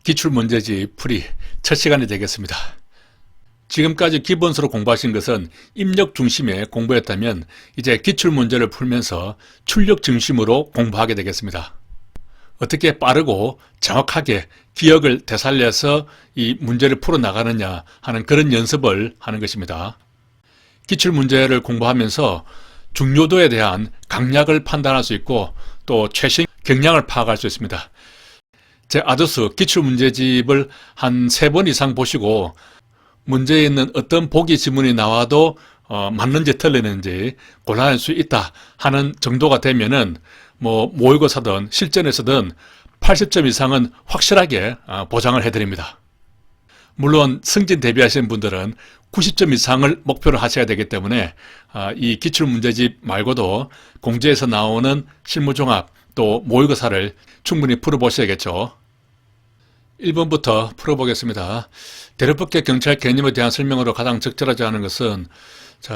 기출문제집 풀이 첫 시간이 되겠습니다. 지금까지 기본서로 공부하신 것은 입력 중심의 공부였다면 이제 기출문제를 풀면서 출력 중심으로 공부하게 되겠습니다. 어떻게 빠르고 정확하게 기억을 되살려서 이 문제를 풀어나가느냐 하는 그런 연습을 하는 것입니다. 기출문제를 공부하면서 중요도에 대한 강약을 판단할 수 있고 또 최신 경향을 파악할 수 있습니다. 제 아더스 기출문제집을 한 3번 이상 보시고 문제에 있는 어떤 보기 지문이 나와도 맞는지 틀리는지 골라낼 수 있다 하는 정도가 되면은 모의고사든 실전에서든 80점 이상은 확실하게 보장을 해드립니다. 물론 승진 대비하시는 분들은 90점 이상을 목표로 하셔야 되기 때문에 이 기출문제집 말고도 공제에서 나오는 실무종합 또 모의고사를 충분히 풀어보셔야겠죠. 1번부터 풀어보겠습니다. 대륙법계 경찰 개념에 대한 설명으로 가장 적절하지 않은 것은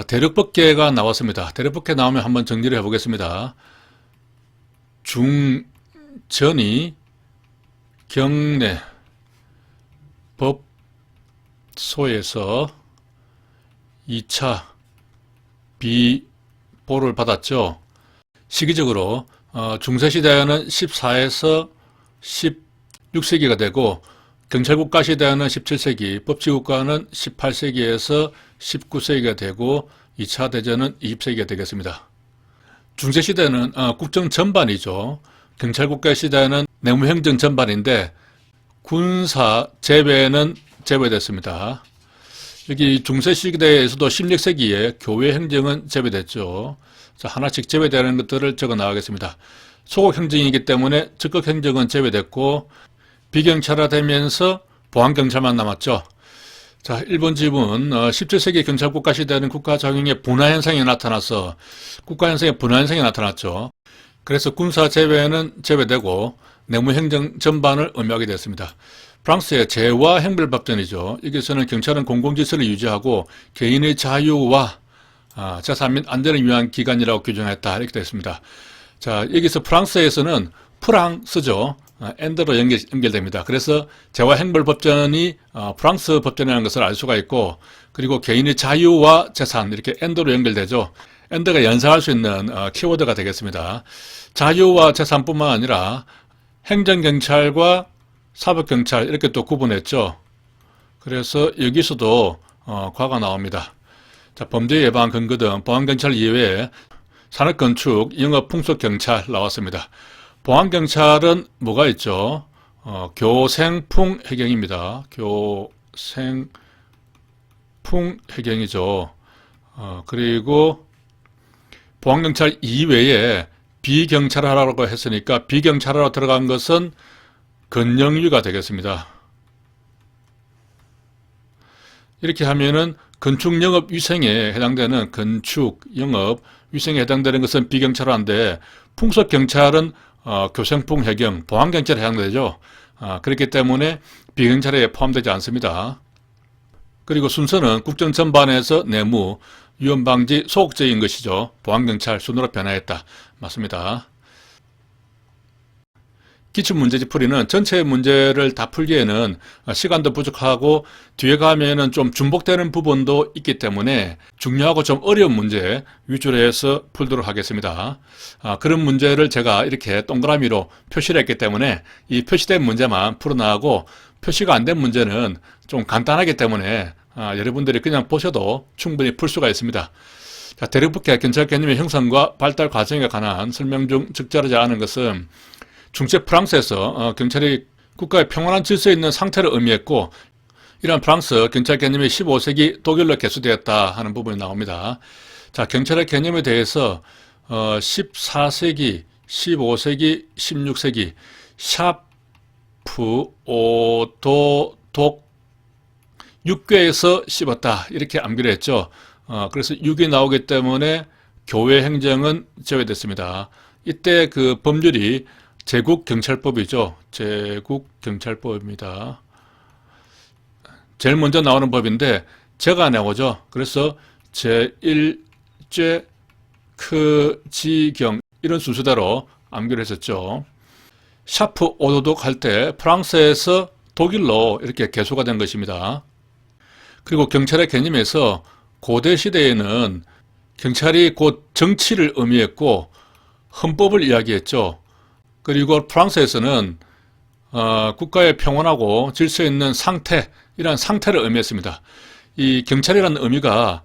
대륙법계가 나왔습니다. 대륙법계 나오면 한번 정리를 해보겠습니다. 중전이 경내 법소에서 2차 비보를 받았죠. 시기적으로 중세시대에는 14에서 16세기가 되고 경찰국가 시대에는 17세기, 법치국가는 18세기에서 19세기가 되고 2차 대전은 20세기가 되겠습니다. 중세시대는 국정 전반이죠. 경찰국가 시대에는 내무행정 전반인데 군사 제외는 제외됐습니다. 여기 중세시대에서도 16세기에 교외행정은 제외됐죠. 하나씩 제외되는 것들을 적어 나가겠습니다. 소극행정이기 때문에 적극행정은 제외됐고 비경찰화되면서 보안경찰만 남았죠. 자, 1번 지문 17세기 경찰국가 시대에는 국가정영의 분화현상이 나타나서 국가현상의 분화현상이 나타났죠. 그래서 군사 제외는 제외되고 내무행정 전반을 의미하게 됐습니다. 프랑스의 제와 행벌법전이죠. 여기서는 경찰은 공공질서를 유지하고 개인의 자유와 재산 및 안전을 위한 기관이라고 규정했다 이렇게 되어 있습니다. 자, 여기서 프랑스에서는 프랑스죠. 엔드로 연결됩니다. 그래서 제와 행벌법전이 프랑스 법전이라는 것을 알 수가 있고 그리고 개인의 자유와 재산 이렇게 엔드로 연결되죠. 엔드가 연상할 수 있는 키워드가 되겠습니다. 자유와 재산뿐만 아니라 행정경찰과 사법경찰 이렇게 또 구분했죠. 그래서 여기서도 과가 나옵니다. 자, 범죄 예방 근거 등 보안경찰 이외에 산업건축, 영업, 풍속경찰 나왔습니다. 보안경찰은 뭐가 있죠? 교생풍해경입니다. 교생풍해경이죠. 그리고 보안경찰 이외에 비경찰화라고 했으니까 비경찰화로 들어간 것은 건영유가 되겠습니다. 이렇게 하면은 건축 영업 위생에 해당되는 건축 영업 위생에 해당되는 것은 비경찰화인데 풍속경찰은 교생풍 해경, 보안경찰에 해당되죠. 그렇기 때문에 비경찰에 포함되지 않습니다. 그리고 순서는 국정 전반에서 내무, 위헌방지, 소극적인 것이죠. 보안경찰 순으로 변화했다. 맞습니다. 기출문제집 풀이는 전체 문제를 다 풀기에는 시간도 부족하고 뒤에 가면은 좀 중복되는 부분도 있기 때문에 중요하고 좀 어려운 문제 위주로 해서 풀도록 하겠습니다. 그런 문제를 제가 이렇게 동그라미로 표시를 했기 때문에 이 표시된 문제만 풀어나가고 표시가 안 된 문제는 좀 간단하기 때문에 여러분들이 그냥 보셔도 충분히 풀 수가 있습니다. 자, 대륙법계 경찰 개념의 형성과 발달 과정에 관한 설명 중 적절하지 않은 것은 중세 프랑스에서 경찰이 국가의 평온한 질서에 있는 상태를 의미했고 이러한 프랑스 경찰 개념이 15세기 독일로 개수되었다 하는 부분이 나옵니다. 자, 경찰의 개념에 대해서 14세기, 15세기, 16세기 샤프, 오도, 독 6궤에서 씹었다 이렇게 암기를 했죠. 그래서 6이 나오기 때문에 교외 행정은 제외됐습니다. 이때 그 법률이 제국경찰법이죠. 제국경찰법입니다. 제일 먼저 나오는 법인데 제가 나오죠. 그래서 제1죄 크지경 이런 순서대로 암기를 했었죠. 샤프 오도독 할 때 프랑스에서 독일로 이렇게 개소가 된 것입니다. 그리고 경찰의 개념에서 고대 시대에는 경찰이 곧 정치를 의미했고 헌법을 이야기했죠. 그리고 프랑스에서는 국가의 평온하고 질서 있는 상태, 이런 상태를 의미했습니다. 이 경찰이라는 의미가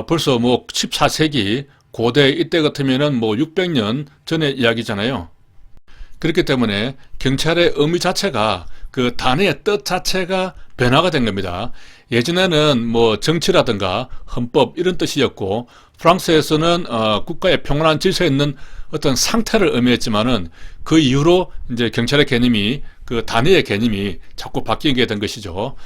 벌써 뭐 14세기 고대 이때 같으면은 뭐 600년 전의 이야기잖아요. 그렇기 때문에 경찰의 의미 자체가 그 단어의 뜻 자체가 변화가 된 겁니다. 예전에는 뭐 정치라든가 헌법 이런 뜻이었고 프랑스에서는 국가의 평온한 질서에 있는 어떤 상태를 의미했지만은 그 이후로 이제 경찰의 개념이 그 단어의 개념이 자꾸 바뀌게 된 것이죠.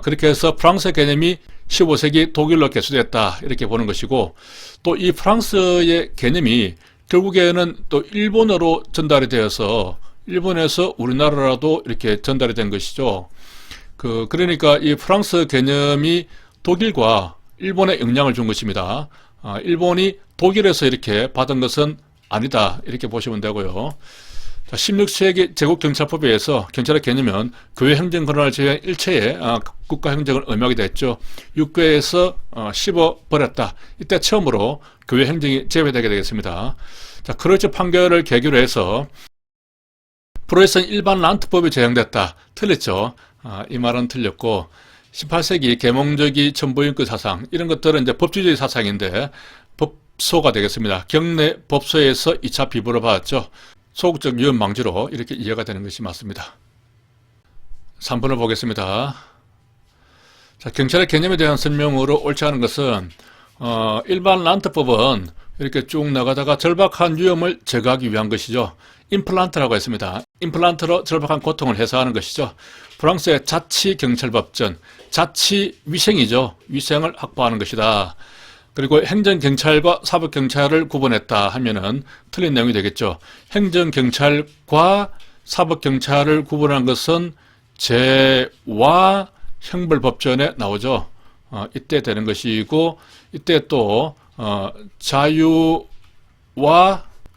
그렇게 해서 프랑스의 개념이 15세기 독일로 개수됐다 이렇게 보는 것이고 또 이 프랑스의 개념이 결국에는 또 일본어로 전달이 되어서 일본에서 우리나라라도 이렇게 전달이 된 것이죠. 그러니까 이 프랑스 개념이 독일과 일본에 영향을 준 것입니다. 일본이 독일에서 이렇게 받은 것은 아니다 이렇게 보시면 되고요. 16세기 제국경찰법에 의해서 경찰의 개념은 교회 행정 권한을 제외한 일체의 국가 행정을 의미하게 됐죠. 6교에서 씹어버렸다. 이때 처음으로 교회 행정이 제외되게 되겠습니다. 자, 크로이츠 판결을 계기로 해서 프로이센 일반 란트법이 제정됐다. 틀렸죠. 이 말은 틀렸고 18세기 계몽주의 천부인권 사상 이런 것들은 이제 법주주의 사상인데 법소가 되겠습니다. 경내 법소에서 2차 비부를 받았죠. 소극적 위헌 방지로 이렇게 이해가 되는 것이 맞습니다. 3번을 보겠습니다. 자, 경찰의 개념에 대한 설명으로 옳지 않은 것은 일반 란트법은 이렇게 쭉 나가다가 절박한 위험을 제거하기 위한 것이죠. 임플란트라고 했습니다. 임플란트로 절박한 고통을 해소하는 것이죠. 프랑스의 자치경찰법전, 자치위생이죠. 위생을 확보하는 것이다. 그리고 행정경찰과 사법경찰을 구분했다 하면은 틀린 내용이 되겠죠. 행정경찰과 사법경찰을 구분한 것은 제와 형벌법전에 나오죠. 이때 되는 것이고 이때 또 자유와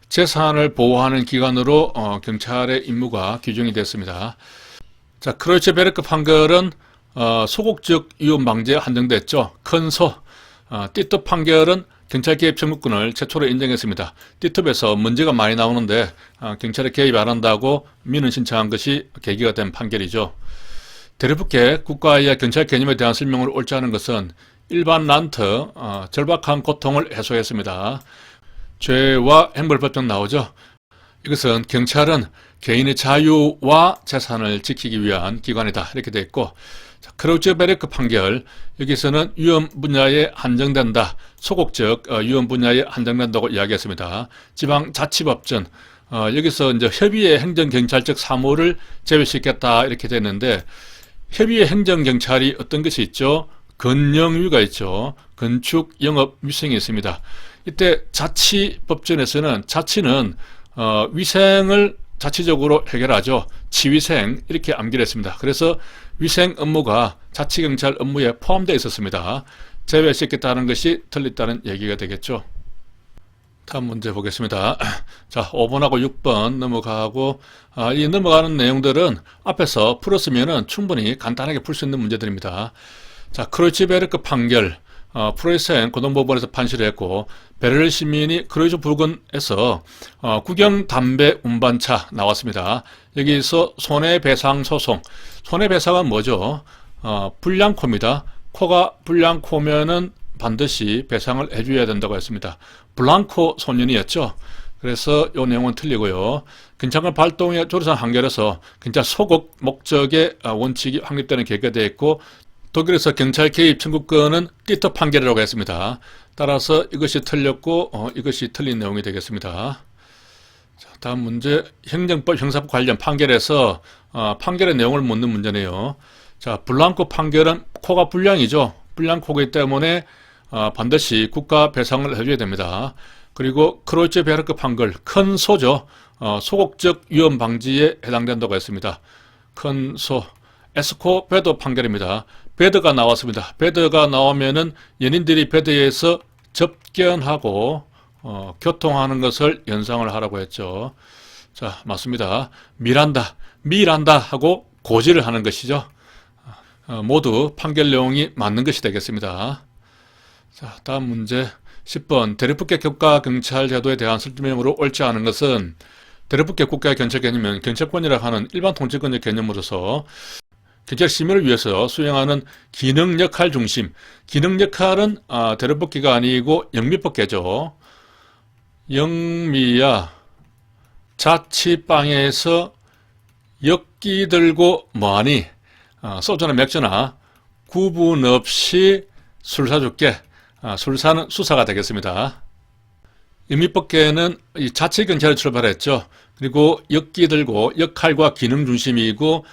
재산을 보호하는 기관으로 경찰의 임무가 규정이 됐습니다. 자, 크로이츠베르크 판결은 소극적 위헌 방지에 한정됐죠. 큰 소. 띠톱 판결은 경찰 개입 청구권을 최초로 인정했습니다. 띠톱에서 문제가 많이 나오는데 경찰에 개입 안 한다고 민원 신청한 것이 계기가 된 판결이죠. 대립국계 국가의 경찰 개념에 대한 설명을 옳지 않은 것은 일반 란트, 절박한 고통을 해소했습니다. 죄와 행벌법정 나오죠. 이것은 경찰은 개인의 자유와 재산을 지키기 위한 기관이다 이렇게 되어 있고 크로이츠베르크 판결 여기서는 위헌 분야에 한정된다. 소극적 위헌 분야에 한정된다고 이야기했습니다. 지방자치법전 여기서 이제 협의의 행정경찰적 사무를 제외시켰다 이렇게 됐는데 협의의 행정경찰이 어떤 것이 있죠? 건영위가 있죠. 건축, 영업, 위생이 있습니다. 이때 자치법전에서는 자치는 위생을 자치적으로 해결하죠. 치위생 이렇게 암기를 했습니다. 그래서 위생 업무가 자치경찰 업무에 포함되어 있었습니다. 제외시켰다는 것이 틀렸다는 얘기가 되겠죠. 다음 문제 보겠습니다. 자, 5번하고 6번 넘어가고 이 넘어가는 내용들은 앞에서 풀었으면 충분히 간단하게 풀 수 있는 문제들입니다. 자, 크로이츠베르크 판결 프로이센 고등법원에서 판시를 했고 베를린 시민이 크로이츠 부근에서 국영 담배 운반차 나왔습니다. 여기서 손해배상 소송. 손해배상은 뭐죠? 불량코입니다. 코가 불량코면은 반드시 배상을 해줘야 된다고 했습니다. 블랑코 소년이었죠. 그래서 이 내용은 틀리고요. 경찰관 발동의 조례상 한결에서 경찰 소극 목적의 원칙이 확립되는 계기가 되어 있고 독일에서 경찰 개입 청구권은 띠톱 판결이라고 했습니다. 따라서 이것이 틀렸고 이것이 틀린 내용이 되겠습니다. 자, 다음 문제 행정법 형사법 관련 판결에서 판결의 내용을 묻는 문제네요. 자, 블랑코 판결은 코가 불량이죠. 불량 코이기 때문에 반드시 국가 배상을 해줘야 됩니다. 그리고 크로이츠베르크 판결 큰 소죠. 소극적 위헌 방지에 해당된다고 했습니다. 큰 소. 에스코 베드 판결입니다. 베드가 나왔습니다. 베드가 나오면은 연인들이 베드에서 접견하고 교통하는 것을 연상을 하라고 했죠. 자, 맞습니다. 미란다 하고 고지를 하는 것이죠. 모두 판결 내용이 맞는 것이 되겠습니다. 자, 다음 문제 10번 대립국계 국가경찰 제도에 대한 설명으로 옳지 않은 것은 대립국계 국가의 경찰 개념은 경찰권이라 하는 일반 통치권의 개념으로서 경찰 심의를 위해서 수행하는 기능 역할 중심, 기능 역할은 대립국계가 아니고 영미법계죠. 영미야 자취방에서 엮기 들고 뭐하니 소주나 맥주나 구분 없이 술 사줄게. 술 사는 수사가 되겠습니다. 영미법계는 이 자치경찰을 출발했죠. 그리고 엮기 들고 역할과 기능 중심이고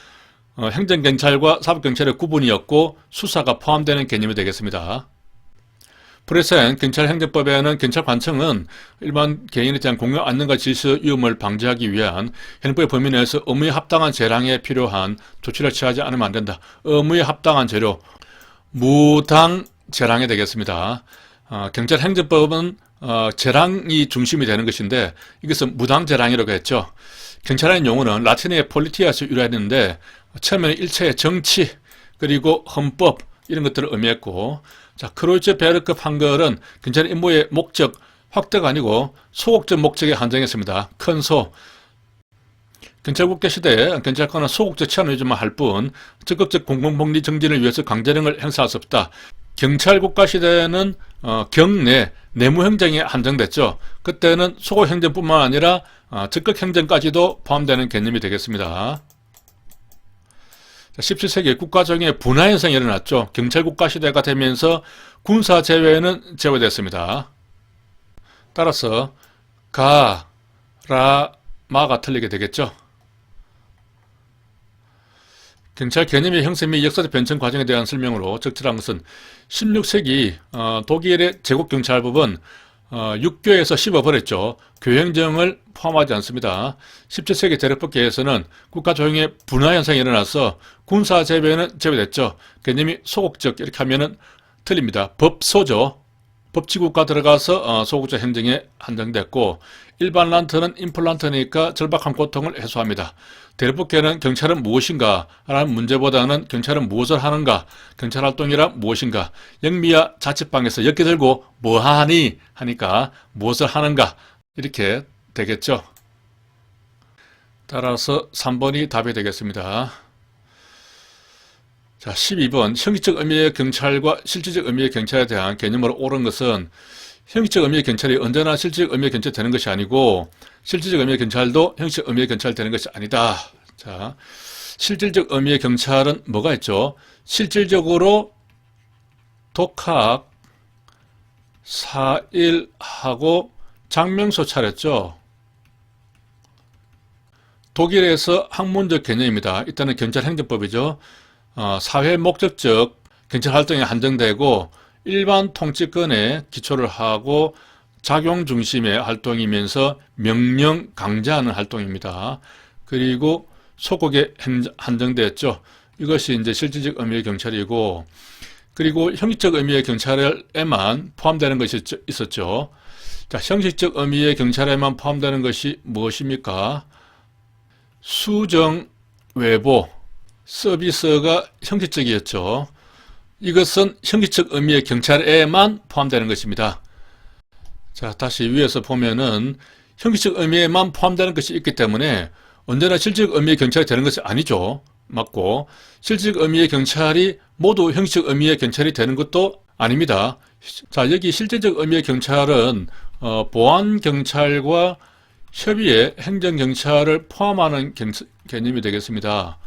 행정경찰과 사법경찰의 구분이었고 수사가 포함되는 개념이 되겠습니다. 프레센 경찰행정법에는 경찰관청은 일반 개인에 대한 공共안전과 질서 위험을 방지하기 위한 현행법의 범위 내에서 의무에 합당한 재량에 필요한 조치를 취하지 않으면 안 된다. 의무에 합당한 재료, 무당 재량이 되겠습니다. 경찰행정법은 재량이 중심이 되는 것인데 이것은 무당 재량이라고 했죠. 경찰이라는 용어는 라틴어의 폴리티아에서 유래했는데 처음에는 일체의 정치 그리고 헌법 이런 것들을 의미했고 자 크로이츠 베르크 판결은 경찰의 임무의 목적 확대가 아니고 소극적 목적에 한정했습니다. 큰 소. 경찰국계 시대에 경찰관은 소극적 치안 위주만 할 뿐 적극적 공공복리 정진을 위해서 강제력을 행사할 수 없다. 경찰국가 시대에는 경내 내무행정에 한정됐죠. 그때는 소극행정뿐만 아니라 적극행정까지도 포함되는 개념이 되겠습니다. 17세기 국가정의 분화현상이 일어났죠. 경찰국가 시대가 되면서 군사 제외는 제외됐습니다. 따라서 가, 라, 마가 틀리게 되겠죠. 경찰 개념의 형성 및 역사적 변천 과정에 대한 설명으로 적절한 것은 16세기 독일의 제국경찰법은 육교에서 씹어버렸죠. 교행정을 포함하지 않습니다. 17세기 대립법계에서는 국가조정의 분화현상이 일어나서 군사 제외는 제외됐죠. 개념이 소극적 이렇게 하면은 틀립니다. 법소죠. 법치국가 들어가서 소극적 행정에 한정됐고 일반 란트는 임플란트니까 절박한 고통을 해소합니다. 대립법계는 경찰은 무엇인가 라는 문제보다는 경찰은 무엇을 하는가, 경찰활동이란 무엇인가, 영미야 자취방에서 엮기 들고 뭐하니 하니까 무엇을 하는가 이렇게 되겠죠. 따라서 3번이 답이 되겠습니다. 자, 12번 형식적 의미의 경찰과 실질적 의미의 경찰에 대한 개념으로 옳은 것은 형식적 의미의 경찰이 언제나 실질적 의미의 경찰이 되는 것이 아니고 실질적 의미의 경찰도 형식적 의미의 경찰이 되는 것이 아니다. 자, 실질적 의미의 경찰은 뭐가 있죠? 실질적으로 독학, 사일하고 장명소 차렸죠. 독일에서 학문적 개념입니다. 일단은 경찰행정법이죠. 사회 목적적 경찰 활동에 한정되고 일반 통치권에 기초를 하고 작용 중심의 활동이면서 명령 강제하는 활동입니다. 그리고 소극에 한정되었죠. 이것이 이제 실질적 의미의 경찰이고 그리고 형식적 의미의 경찰에만 포함되는 것이 있었죠. 자, 형식적 의미의 경찰에만 포함되는 것이 무엇입니까? 수정, 외보, 서비스가 형식적이었죠. 이것은 형식적 의미의 경찰에만 포함되는 것입니다. 자, 다시 위에서 보면은 형식적 의미에만 포함되는 것이 있기 때문에 언제나 실질적 의미의 경찰이 되는 것이 아니죠. 맞고 실질적 의미의 경찰이 모두 형식적 의미의 경찰이 되는 것도 아닙니다. 자, 여기 실질적 의미의 경찰은 보안경찰과 협의의 행정경찰을 포함하는 개념이 되겠습니다.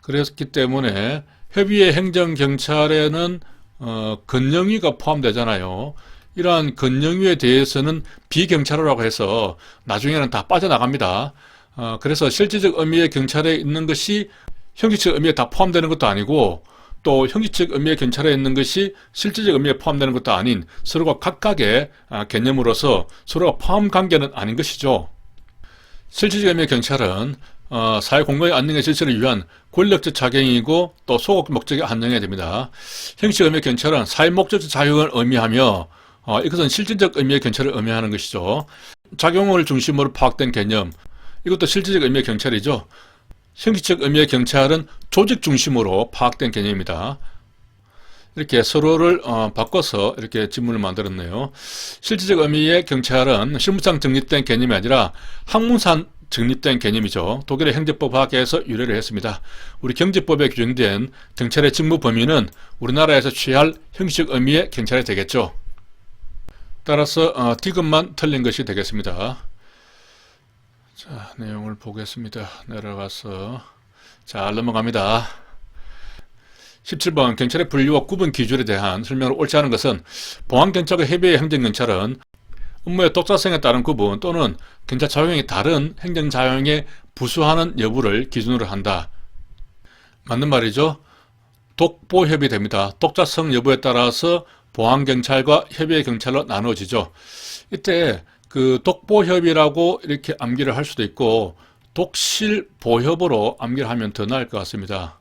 그렇기 때문에 협의의 행정경찰에는 건영위가 포함되잖아요. 이러한 건영위에 대해서는 비경찰호라고 해서 나중에는 다 빠져나갑니다. 그래서 실질적 의미의 경찰에 있는 것이 형식적 의미에 다 포함되는 것도 아니고 또 형식적 의미의 경찰에 있는 것이 실질적 의미에 포함되는 것도 아닌 서로가 각각의 개념으로서 서로가 포함 관계는 아닌 것이죠. 실질적 의미의 경찰은 사회 공공의 안寧의 질서를 위한 권력적 작용이고 또 소극 목적에 한정해야 됩니다. 형식적 의미의 경찰은 사회 목적적 작용을 의미하며 이것은 실질적 의미의 경찰을 의미하는 것이죠. 작용을 중심으로 파악된 개념, 이것도 실질적 의미의 경찰이죠. 형식적 의미의 경찰은 조직 중심으로 파악된 개념입니다. 이렇게 서로를 바꿔서 이렇게 지문을 만들었네요. 실질적 의미의 경찰은 실무상 정립된 개념이 아니라 학문상 정립된 개념이죠. 독일의 행정법학에서 유래를 했습니다. 우리 경제법에 규정된 경찰의 직무 범위는 우리나라에서 취할 형식적 의미의 경찰이 되겠죠. 따라서 디귿만 틀린 것이 되겠습니다. 자, 내용을 보겠습니다. 내려가서 잘 넘어갑니다. 17번 경찰의 분류와 구분 기준에 대한 설명을 옳지 않은 것은 보안경찰과 해외의 행정경찰은 업무의 독자성에 따른 구분 또는 경찰 자용이 다른 행정자용에 부수하는 여부를 기준으로 한다. 맞는 말이죠. 독보협이 됩니다. 독자성 여부에 따라서 보안경찰과 협의의 경찰로 나누어지죠. 이때 그 독보협이라고 이렇게 암기를 할 수도 있고 독실보협으로 암기를 하면 더 나을 것 같습니다.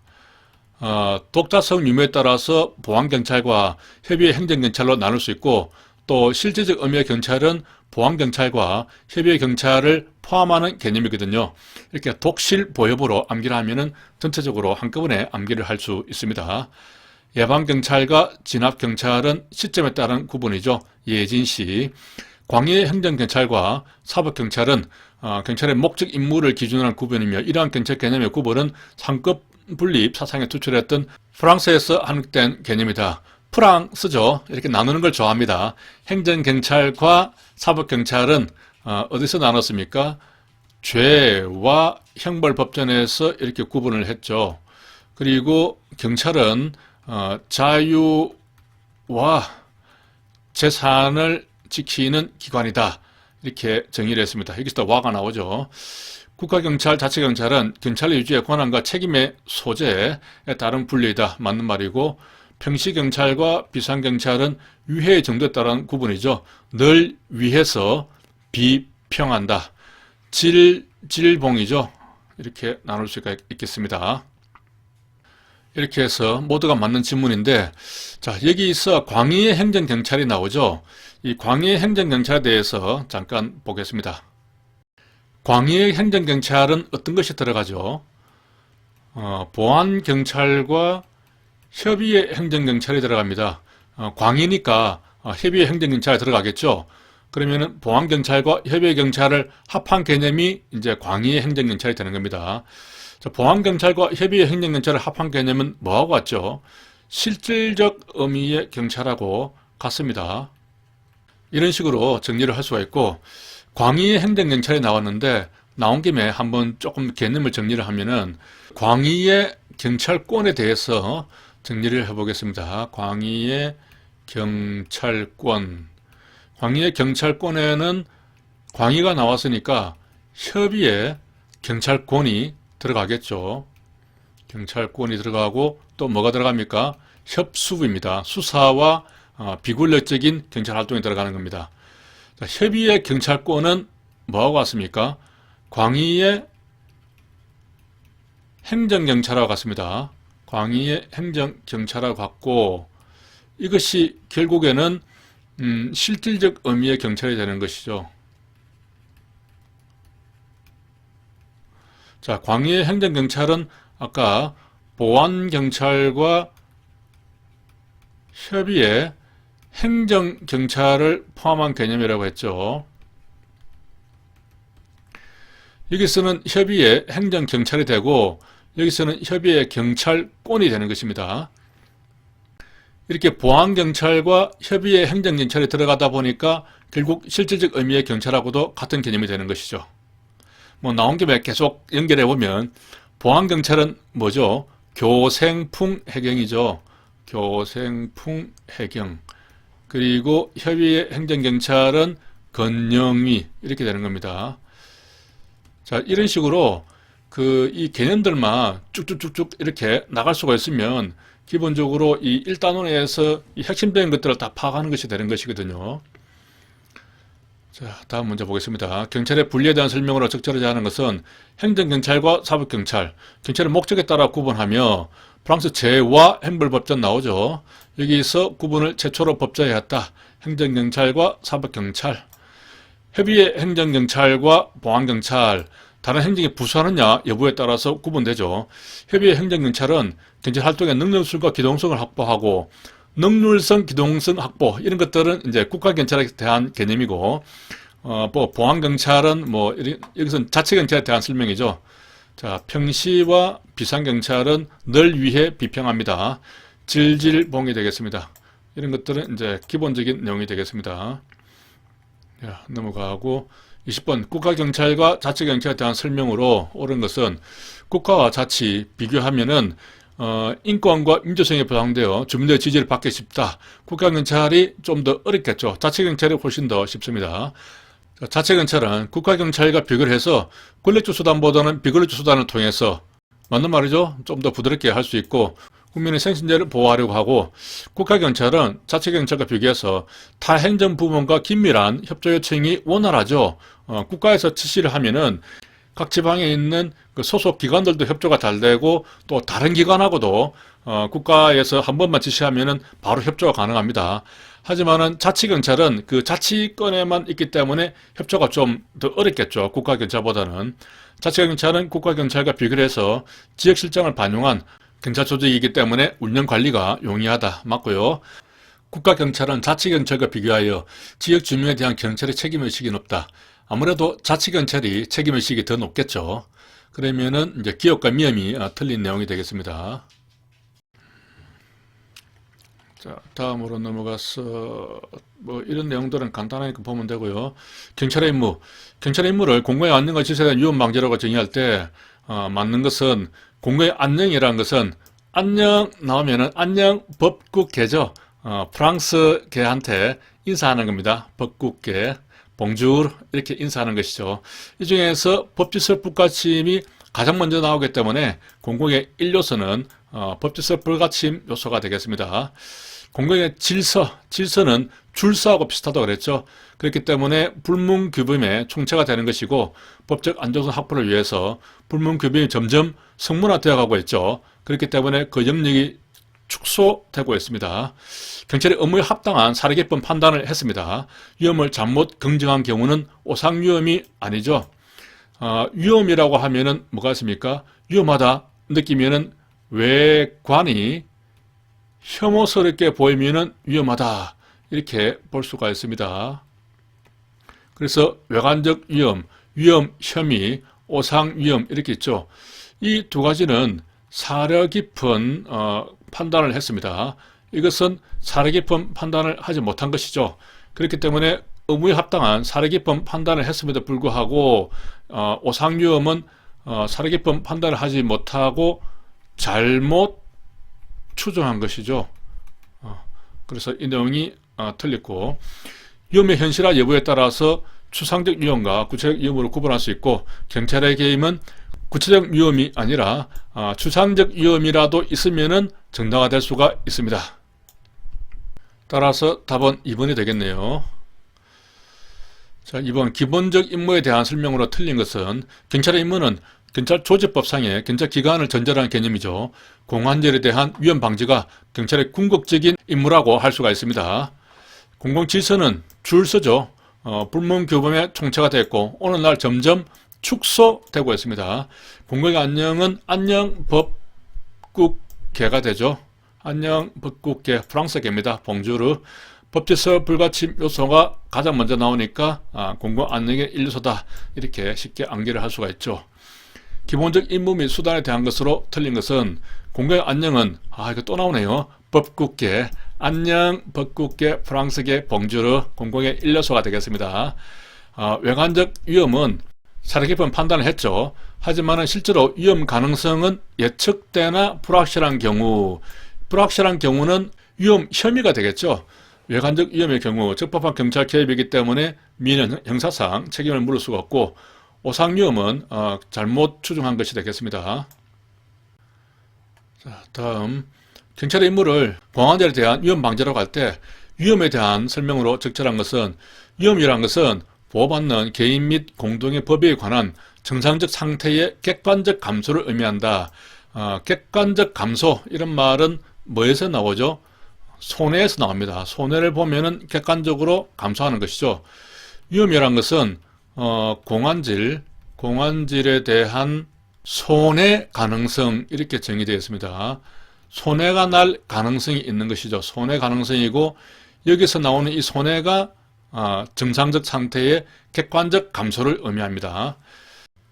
독자성 유무에 따라서 보안경찰과 협의의 행정경찰로 나눌 수 있고 또 실질적 의미의 경찰은 보안경찰과 협의의 경찰을 포함하는 개념이거든요. 이렇게 독실보협으로 암기를 하면은 전체적으로 한꺼번에 암기를 할 수 있습니다. 예방경찰과 진압경찰은 시점에 따른 구분이죠. 예진시. 광해 행정경찰과 사법경찰은 경찰의 목적 임무를 기준으로 한 구분이며 이러한 경찰 개념의 구분은 상급 분립 사상에 투철했던 프랑스에서 한국된 개념이다. 프랑스죠. 이렇게 나누는 걸 좋아합니다. 행정경찰과 사법경찰은 어디서 나눴습니까? 죄와 형벌법전에서 이렇게 구분을 했죠. 그리고 경찰은 자유와 재산을 지키는 기관이다. 이렇게 정의를 했습니다. 여기서 와가 나오죠. 국가경찰, 자치경찰은 경찰의 유지의 권한과 책임의 소재에 따른 분류이다. 맞는 말이고 평시경찰과 비상경찰은 위해 정도에 따른 구분이죠. 늘 위해서 비평한다. 질봉이죠. 이렇게 나눌 수가 있겠습니다. 이렇게 해서 모두가 맞는 질문인데 자 여기서 광의의 행정경찰이 나오죠. 이 광의의 행정경찰에 대해서 잠깐 보겠습니다. 광의의 행정경찰은 어떤 것이 들어가죠? 보안경찰과 협의의 행정경찰이 들어갑니다. 광의니까 협의의 행정경찰이 들어가겠죠. 그러면은 보안경찰과 협의의 경찰을 합한 개념이 이제 광의의 행정경찰이 되는 겁니다. 자, 보안경찰과 협의의 행정경찰을 합한 개념은 뭐하고 같죠? 실질적 의미의 경찰하고 같습니다. 이런 식으로 정리를 할 수가 있고 광의의 행정경찰이 나왔는데 나온 김에 한번 조금 개념을 정리를 하면은 광의의 경찰권에 대해서 정리를 해보겠습니다. 광의의 경찰권. 광의의 경찰권에는 광의가 나왔으니까 협의의 경찰권이 들어가겠죠. 경찰권이 들어가고 또 뭐가 들어갑니까? 협수부입니다. 수사와 비권력적인 경찰 활동이 들어가는 겁니다. 자, 협의의 경찰권은 뭐하고 같습니까? 광의의 행정경찰하고 같습니다. 광의의 행정경찰하고 같고 이것이 결국에는 실질적 의미의 경찰이 되는 것이죠. 자, 광의의 행정경찰은 아까 보안경찰과 협의의 행정경찰을 포함한 개념이라고 했죠. 여기서는 협의의 행정경찰이 되고 여기서는 협의의 경찰권이 되는 것입니다. 이렇게 보안경찰과 협의의 행정경찰이 들어가다 보니까 결국 실질적 의미의 경찰하고도 같은 개념이 되는 것이죠. 뭐 나온 김에 계속 연결해 보면 보안경찰은 뭐죠? 교생풍해경이죠. 교생풍해경. 그리고 협의의 행정경찰은 건영위 이렇게 되는 겁니다. 자, 이런 식으로 이 개념들만 쭉쭉쭉쭉 이렇게 나갈 수가 있으면 기본적으로 이 1단원에서 이 핵심적인 것들을 다 파악하는 것이 되는 것이거든요. 자, 다음 문제 보겠습니다. 경찰의 분리에 대한 설명으로 적절하지 않은 것은 행정경찰과 사법경찰, 경찰의 목적에 따라 구분하며 프랑스 제와 행벌법전 나오죠. 여기서 구분을 최초로 법제에 했다. 행정경찰과 사법경찰. 협의의 행정경찰과 보안경찰, 다른 행정에 부수하느냐 여부에 따라서 구분되죠. 협의회 행정경찰은 경찰활동의 능력술과 기동성을 확보하고 능률성, 기동성 확보 이런 것들은 이제 국가경찰에 대한 개념이고 뭐 보안경찰은 뭐 여기서는 자치경찰에 대한 설명이죠. 자, 평시와 비상경찰은 늘 위해 비평합니다. 질질봉이 되겠습니다. 이런 것들은 이제 기본적인 내용이 되겠습니다. 자, 넘어가고 20번 국가경찰과 자치경찰에 대한 설명으로 옳은 것은 국가와 자치 비교하면은 인권과 민주성이 보장되어 주민들의 지지를 받기 쉽다. 국가경찰이 좀 더 어렵겠죠. 자치경찰이 훨씬 더 쉽습니다. 자치경찰은 국가경찰과 비교를 해서 권력적 수단보다는 비권력적 수단을 통해서 맞는 말이죠. 좀 더 부드럽게 할 수 있고 국민의 생신제를 보호하려고 하고 국가경찰은 자치경찰과 비교해서 타 행정부문과 긴밀한 협조 요청이 원활하죠. 국가에서 지시를 하면은 각 지방에 있는 그 소속 기관들도 협조가 잘 되고 또 다른 기관하고도 국가에서 한 번만 지시하면은 바로 협조가 가능합니다. 하지만은 자치경찰은 그 자치권에만 있기 때문에 협조가 좀 더 어렵겠죠. 국가경찰보다는. 자치경찰은 국가경찰과 비교를 해서 지역실정을 반영한 경찰 조직이기 때문에 운영관리가 용이하다. 맞고요. 국가경찰은 자치경찰과 비교하여 지역 주민에 대한 경찰의 책임의식이 높다. 아무래도 자치경찰이 책임의식이 더 높겠죠. 그러면은 이제 기업과 미염이 틀린 내용이 되겠습니다. 자, 다음으로 넘어가서 뭐 이런 내용들은 간단하게 보면 되고요. 경찰의 임무. 경찰의 임무를 공공의 안녕과 질서에 대한 위험 방지라고 정의할 때 맞는 것은 공공의 안녕이라는 것은 안녕 나오면은 안녕 법국계죠. 프랑스 계한테 인사하는 겁니다. 법국계. 봉주르 이렇게 인사하는 것이죠. 이 중에서 법질서 불가침이 가장 먼저 나오기 때문에 공공의 1요소는 법질서 불가침 요소가 되겠습니다. 공공의 질서는 줄서하고 비슷하다고 그랬죠. 그렇기 때문에 불문규범의 총체가 되는 것이고 법적 안정성 확보를 위해서 불문규범이 점점 성문화되어 가고 있죠. 그렇기 때문에 그 영역이 축소되고 있습니다. 경찰이 업무에 합당한 사례기법 판단을 했습니다. 위험을 잘못 긍정한 경우는 오상위험이 아니죠. 위험이라고 하면은 뭐가 있습니까? 위험하다 느끼면은 외관이 혐오스럽게 보이면은 위험하다 이렇게 볼 수가 있습니다. 그래서 외관적 위험, 위험 혐의, 오상 위험 이렇게 있죠. 이 두 가지는 사려 깊은 판단을 했습니다. 이것은 사려 깊은 판단을 하지 못한 것이죠. 그렇기 때문에 의무에 합당한 사려 깊은 판단을 했음에도 불구하고 오상 위험은 사려 깊은 판단을 하지 못하고 잘못 추정한 것이죠. 그래서 이 내용이 틀렸고 위험의 현실화 여부에 따라서 추상적 위험과 구체적 위험으로 구분할 수 있고 경찰의 개임은 구체적 위험이 아니라 추상적 위험이라도 있으면은 정당화될 수가 있습니다. 따라서 답은 2번이 되겠네요. 자, 2번 기본적 임무에 대한 설명으로 틀린 것은 경찰의 임무는 경찰조직법상의 경찰기관을 전제하는 개념이죠. 공안절에 대한 위험 방지가 경찰의 궁극적인 임무라고 할 수가 있습니다. 공공질서는 줄서죠. 불문규범의 총체가 됐고 오늘날 점점 축소되고 있습니다. 공공의 안녕은 안녕법국계가 되죠. 안녕법국계 프랑스계입니다. 봉주르. 법질서 불가침 요소가 가장 먼저 나오니까 공공 안녕의 1요소다 이렇게 쉽게 암기를 할 수가 있죠. 기본적 임무 및 수단에 대한 것으로 틀린 것은 공공의 안녕은 이거 또 나오네요. 법국계 안녕 법국계 프랑스계 봉주르 공공의 1요소가 되겠습니다. 외관적 위험은 사려 깊은 판단을 했죠. 하지만 실제로 위험 가능성은 예측되나 불확실한 경우는 위험 혐의가 되겠죠. 외관적 위험의 경우 적법한 경찰 개입이기 때문에 민은 형사상 책임을 물을 수가 없고 오상 위험은 잘못 추정한 것이 되겠습니다. 자, 다음 경찰의 임무를 공안제에 대한 위험 방지라고 할 때 위험에 대한 설명으로 적절한 것은 위험이란 것은 보호받는 개인 및 공동의 법에 관한 정상적 상태의 객관적 감소를 의미한다. 객관적 감소 이런 말은 뭐에서 나오죠? 손해에서 나옵니다. 손해를 보면은 객관적으로 감소하는 것이죠. 위험이란 것은 공안질 공안질에 대한 손해 가능성 이렇게 정의되어 있습니다. 손해가 날 가능성이 있는 것이죠. 손해 가능성이고 여기서 나오는 이 손해가 정상적 상태의 객관적 감소를 의미합니다.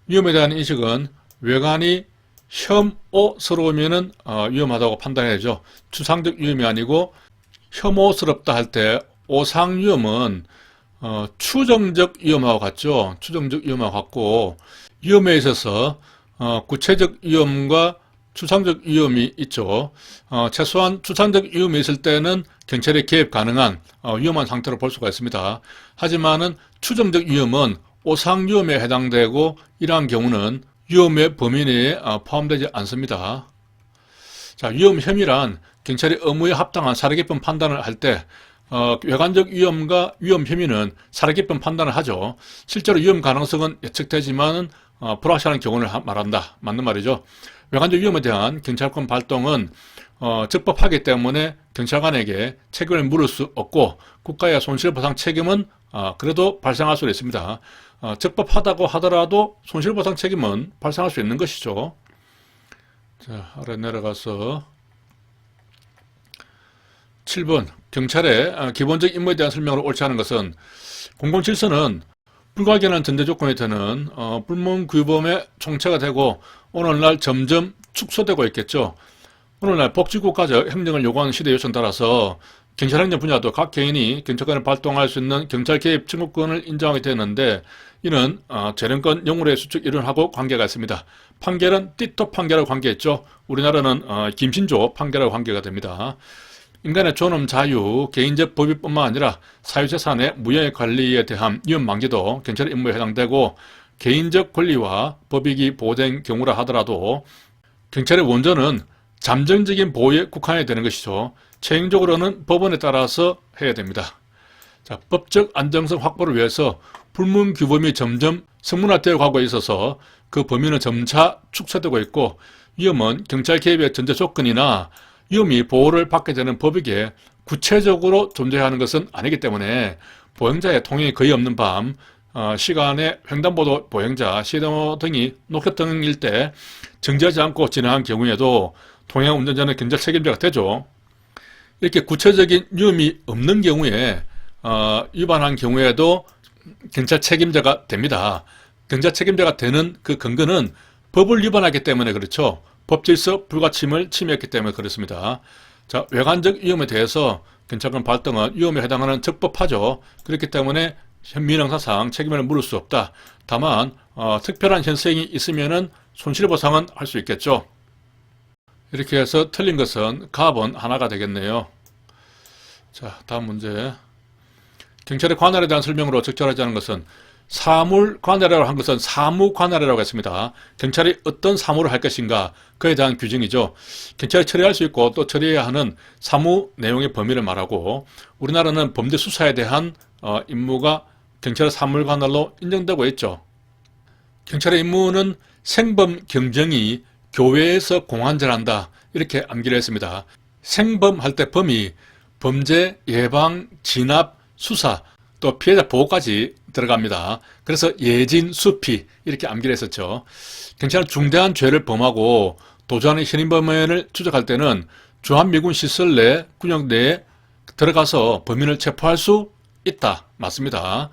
위험에 대한 인식은 외관이 혐오스러우면 위험하다고 판단해야죠. 추상적 위험이 아니고 혐오스럽다 할 때 오상 위험은 추정적 위험하고 같죠. 추정적 위험하고 같고 위험에 있어서 구체적 위험과 추상적 위험이 있죠. 최소한 추상적 위험이 있을 때는 경찰이 개입 가능한 위험한 상태로 볼 수가 있습니다. 하지만은 추정적 위험은 오상 위험에 해당되고 이러한 경우는 위험의 범위 내에 포함되지 않습니다. 자, 위험 혐의란 경찰이 업무에 합당한 사례기법 판단을 할 때 외관적 위험과 위험 혐의는 사례기법 판단을 하죠. 실제로 위험 가능성은 예측되지만 불확실한 경우를 말한다. 맞는 말이죠. 외관적 위험에 대한 경찰권 발동은 적법하기 때문에 경찰관에게 책임을 물을 수 없고 국가의 손실보상 책임은 그래도 발생할 수 있습니다. 적법하다고 하더라도 손실보상 책임은 발생할 수 있는 것이죠. 자, 아래 내려가서 7번 경찰의 기본적 임무에 대한 설명을 옳지 않은 것은 공공질서는 불가결한 전제 조건이 되는 불문규범의 총체가 되고 오늘날 점점 축소되고 있겠죠. 오늘날 복지국가적 행정을 요구하는 시대 요청에 따라서 경찰행정 분야도 각 개인이 경찰권을 발동할 수 있는 경찰 개입 청구권을 인정하게 되는데 이는 재량권 영우의 수축 이론하고 관계가 있습니다. 판결은 띠토 판결하고 관계있죠. 우리나라는 김신조 판결하고 관계가 됩니다. 인간의 존엄, 자유, 개인적 법익뿐만 아니라 사유재산의 무형의 관리에 대한 위험 만기도 경찰의 임무에 해당되고 개인적 권리와 법익이 보호된 경우라 하더라도 경찰의 원전은 잠정적인 보호에 국한이 되는 것이죠. 최종적으로는 법원에 따라서 해야 됩니다. 자, 법적 안정성 확보를 위해서 불문규범이 점점 성문화되어 가고 있어서 그 범위는 점차 축소되고 있고 위험은 경찰 개입의 전제 조건이나 위험이 보호를 받게 되는 법익에 구체적으로 존재해야 하는 것은 아니기 때문에 보행자의 통행이 거의 없는 밤 시간에 횡단보도 보행자, 시동 등이 녹색등일 때 정지하지 않고 진행한 경우에도 통행 운전자는 경찰 책임자가 되죠. 이렇게 구체적인 위험이 없는 경우에 위반한 경우에도 경찰 책임자가 됩니다. 경찰 책임자가 되는 그 근거는 법을 위반하기 때문에 그렇죠. 법질서 불가침을 침해했기 때문에 그렇습니다. 자, 외관적 위험에 대해서 경찰권 발동은 위험에 해당하는 적법하죠. 그렇기 때문에 민형사상 책임을 물을 수 없다. 다만 특별한 현상이 있으면은 손실보상은 할 수 있겠죠. 이렇게 해서 틀린 것은 갑은 하나가 되겠네요. 자, 다음 문제. 경찰의 관할에 대한 설명으로 적절하지 않은 것은 사물 관할이라고 한 것은 사무 관할이라고 했습니다. 경찰이 어떤 사무를 할 것인가 그에 대한 규정이죠. 경찰이 처리할 수 있고 또 처리해야 하는 사무 내용의 범위를 말하고 우리나라는 범죄 수사에 대한 임무가 경찰의 사물 관할로 인정되고 있죠. 경찰의 임무는 생범 경정이 교외에서 공안절한다 이렇게 암기를 했습니다. 생범할 때 범이 범죄 예방, 진압, 수사 또 피해자 보호까지 들어갑니다. 그래서 예진, 수피 이렇게 암기를 했었죠. 경찰은 중대한 죄를 범하고 도주하는 현행범인을 추적할 때는 주한미군 시설 내 군역 내에 들어가서 범인을 체포할 수 있다. 맞습니다.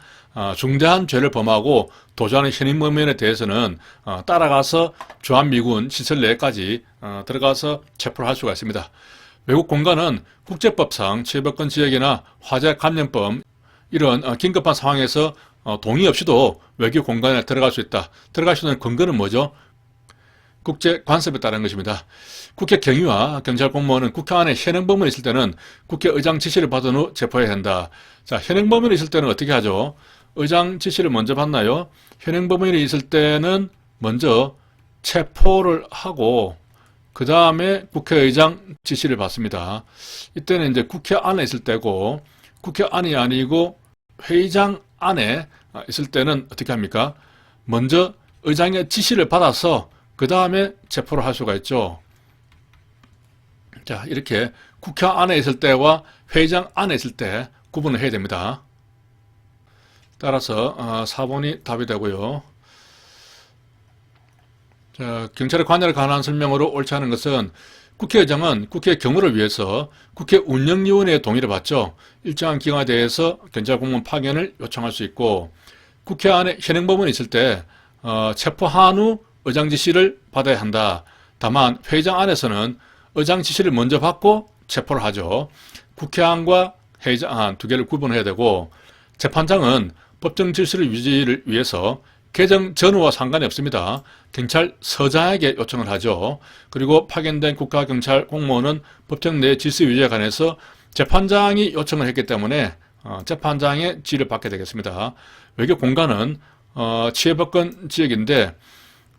중대한 죄를 범하고 도주하는 현행범인에 대해서는 따라가서 주한미군 시설 내까지 들어가서 체포를 할 수가 있습니다. 외국 공간은 국제법상 치외법권 지역이나 화재 감염법 이런 긴급한 상황에서 동의 없이도 외교 공간에 들어갈 수 있다. 들어갈 수 있는 근거는 뭐죠? 국제 관습에 따른 것입니다. 국회 경위와 경찰 공무원은 국회 안에 현행범인이 있을 때는 국회의장 지시를 받은 후 체포해야 한다. 자, 현행범인이 있을 때는 어떻게 하죠? 의장 지시를 먼저 받나요? 현행범인이 있을 때는 먼저 체포를 하고 그 다음에 국회의장 지시를 받습니다. 이때는 이제 국회 안에 있을 때고 국회 안이 아니고 회의장 안에 있을 때는 어떻게 합니까? 먼저 의장의 지시를 받아서 그 다음에 체포를 할 수가 있죠. 자, 이렇게 국회 안에 있을 때와 회의장 안에 있을 때 구분을 해야 됩니다. 따라서 4번이 답이 되고요. 자, 경찰의 관여를 관한 설명으로 옳지 않은 것은 국회의장은 국회 경호를 위해서 국회 운영위원회의 동의를 받죠. 일정한 기간에 대해서 경찰 공무원 파견을 요청할 수 있고 국회 안에 현행법원이 있을 때 체포한 후 의장 지시를 받아야 한다. 다만 회의장 안에서는 의장 지시를 먼저 받고 체포를 하죠. 국회안과 회의장 두 개를 구분해야 되고 재판장은 법정 질서를 유지를 위해서 개정 전후와 상관이 없습니다. 경찰서장에게 요청을 하죠. 그리고 파견된 국가경찰 공무원은 법정 내 질서 유지에 관해서 재판장이 요청을 했기 때문에 재판장의 지휘를 받게 되겠습니다. 외교 공간은 치해법권 지역인데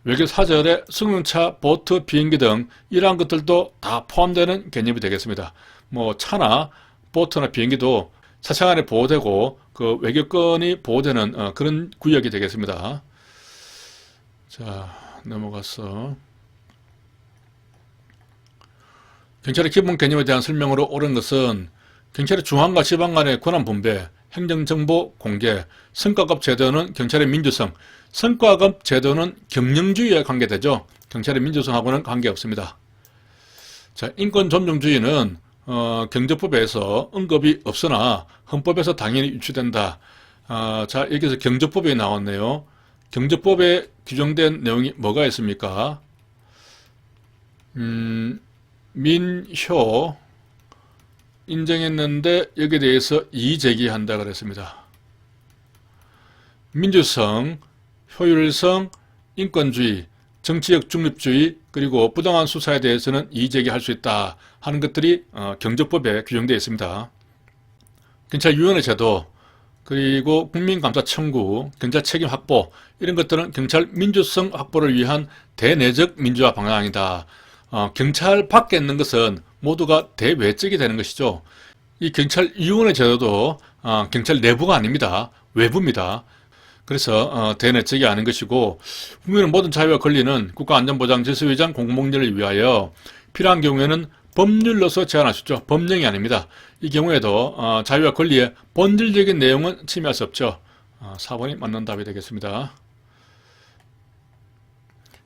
외교 사절에 승용차, 보트, 비행기 등 이러한 것들도 다 포함되는 개념이 되겠습니다. 뭐 차나 보트나 비행기도 사생활이 보호되고 그 외교권이 보호되는 그런 구역이 되겠습니다. 자, 넘어가서 경찰의 기본 개념에 대한 설명으로 옳은 것은 경찰의 중앙과 지방 간의 권한 분배, 행정정보 공개, 성과급 제도는 경찰의 민주성, 성과급 제도는 경영주의에 관계되죠. 경찰의 민주성하고는 관계없습니다. 자, 인권 존중주의는 경제법에서 언급이 없으나 헌법에서 당연히 유추된다. 자, 여기서 경제법이 나왔네요. 경제법에 규정된 내용이 뭐가 있습니까? 민효 인정했는데 여기에 대해서 이의제기한다 그랬습니다. 민주성, 효율성, 인권주의, 정치적 중립주의, 그리고 부당한 수사에 대해서는 이의제기할 수 있다 하는 것들이 경제법에 규정되어 있습니다. 경찰위원회 제도, 그리고 국민감사 청구, 경찰 책임 확보 이런 것들은 경찰 민주성 확보를 위한 대내적 민주화 방향이다. 경찰 밖에 있는 것은 모두가 대외적이 되는 것이죠. 이 경찰위원회 제도도 경찰 내부가 아닙니다. 외부입니다. 그래서 대내적이 아닌 것이고 국민의 모든 자유와 권리는 국가안전보장 질서위장 공공복리를 위하여 필요한 경우에는 법률로서 제한할 수 있죠. 법령이 아닙니다. 이 경우에도 자유와 권리의 본질적인 내용은 침해할 수 없죠. 4번이 맞는 답이 되겠습니다.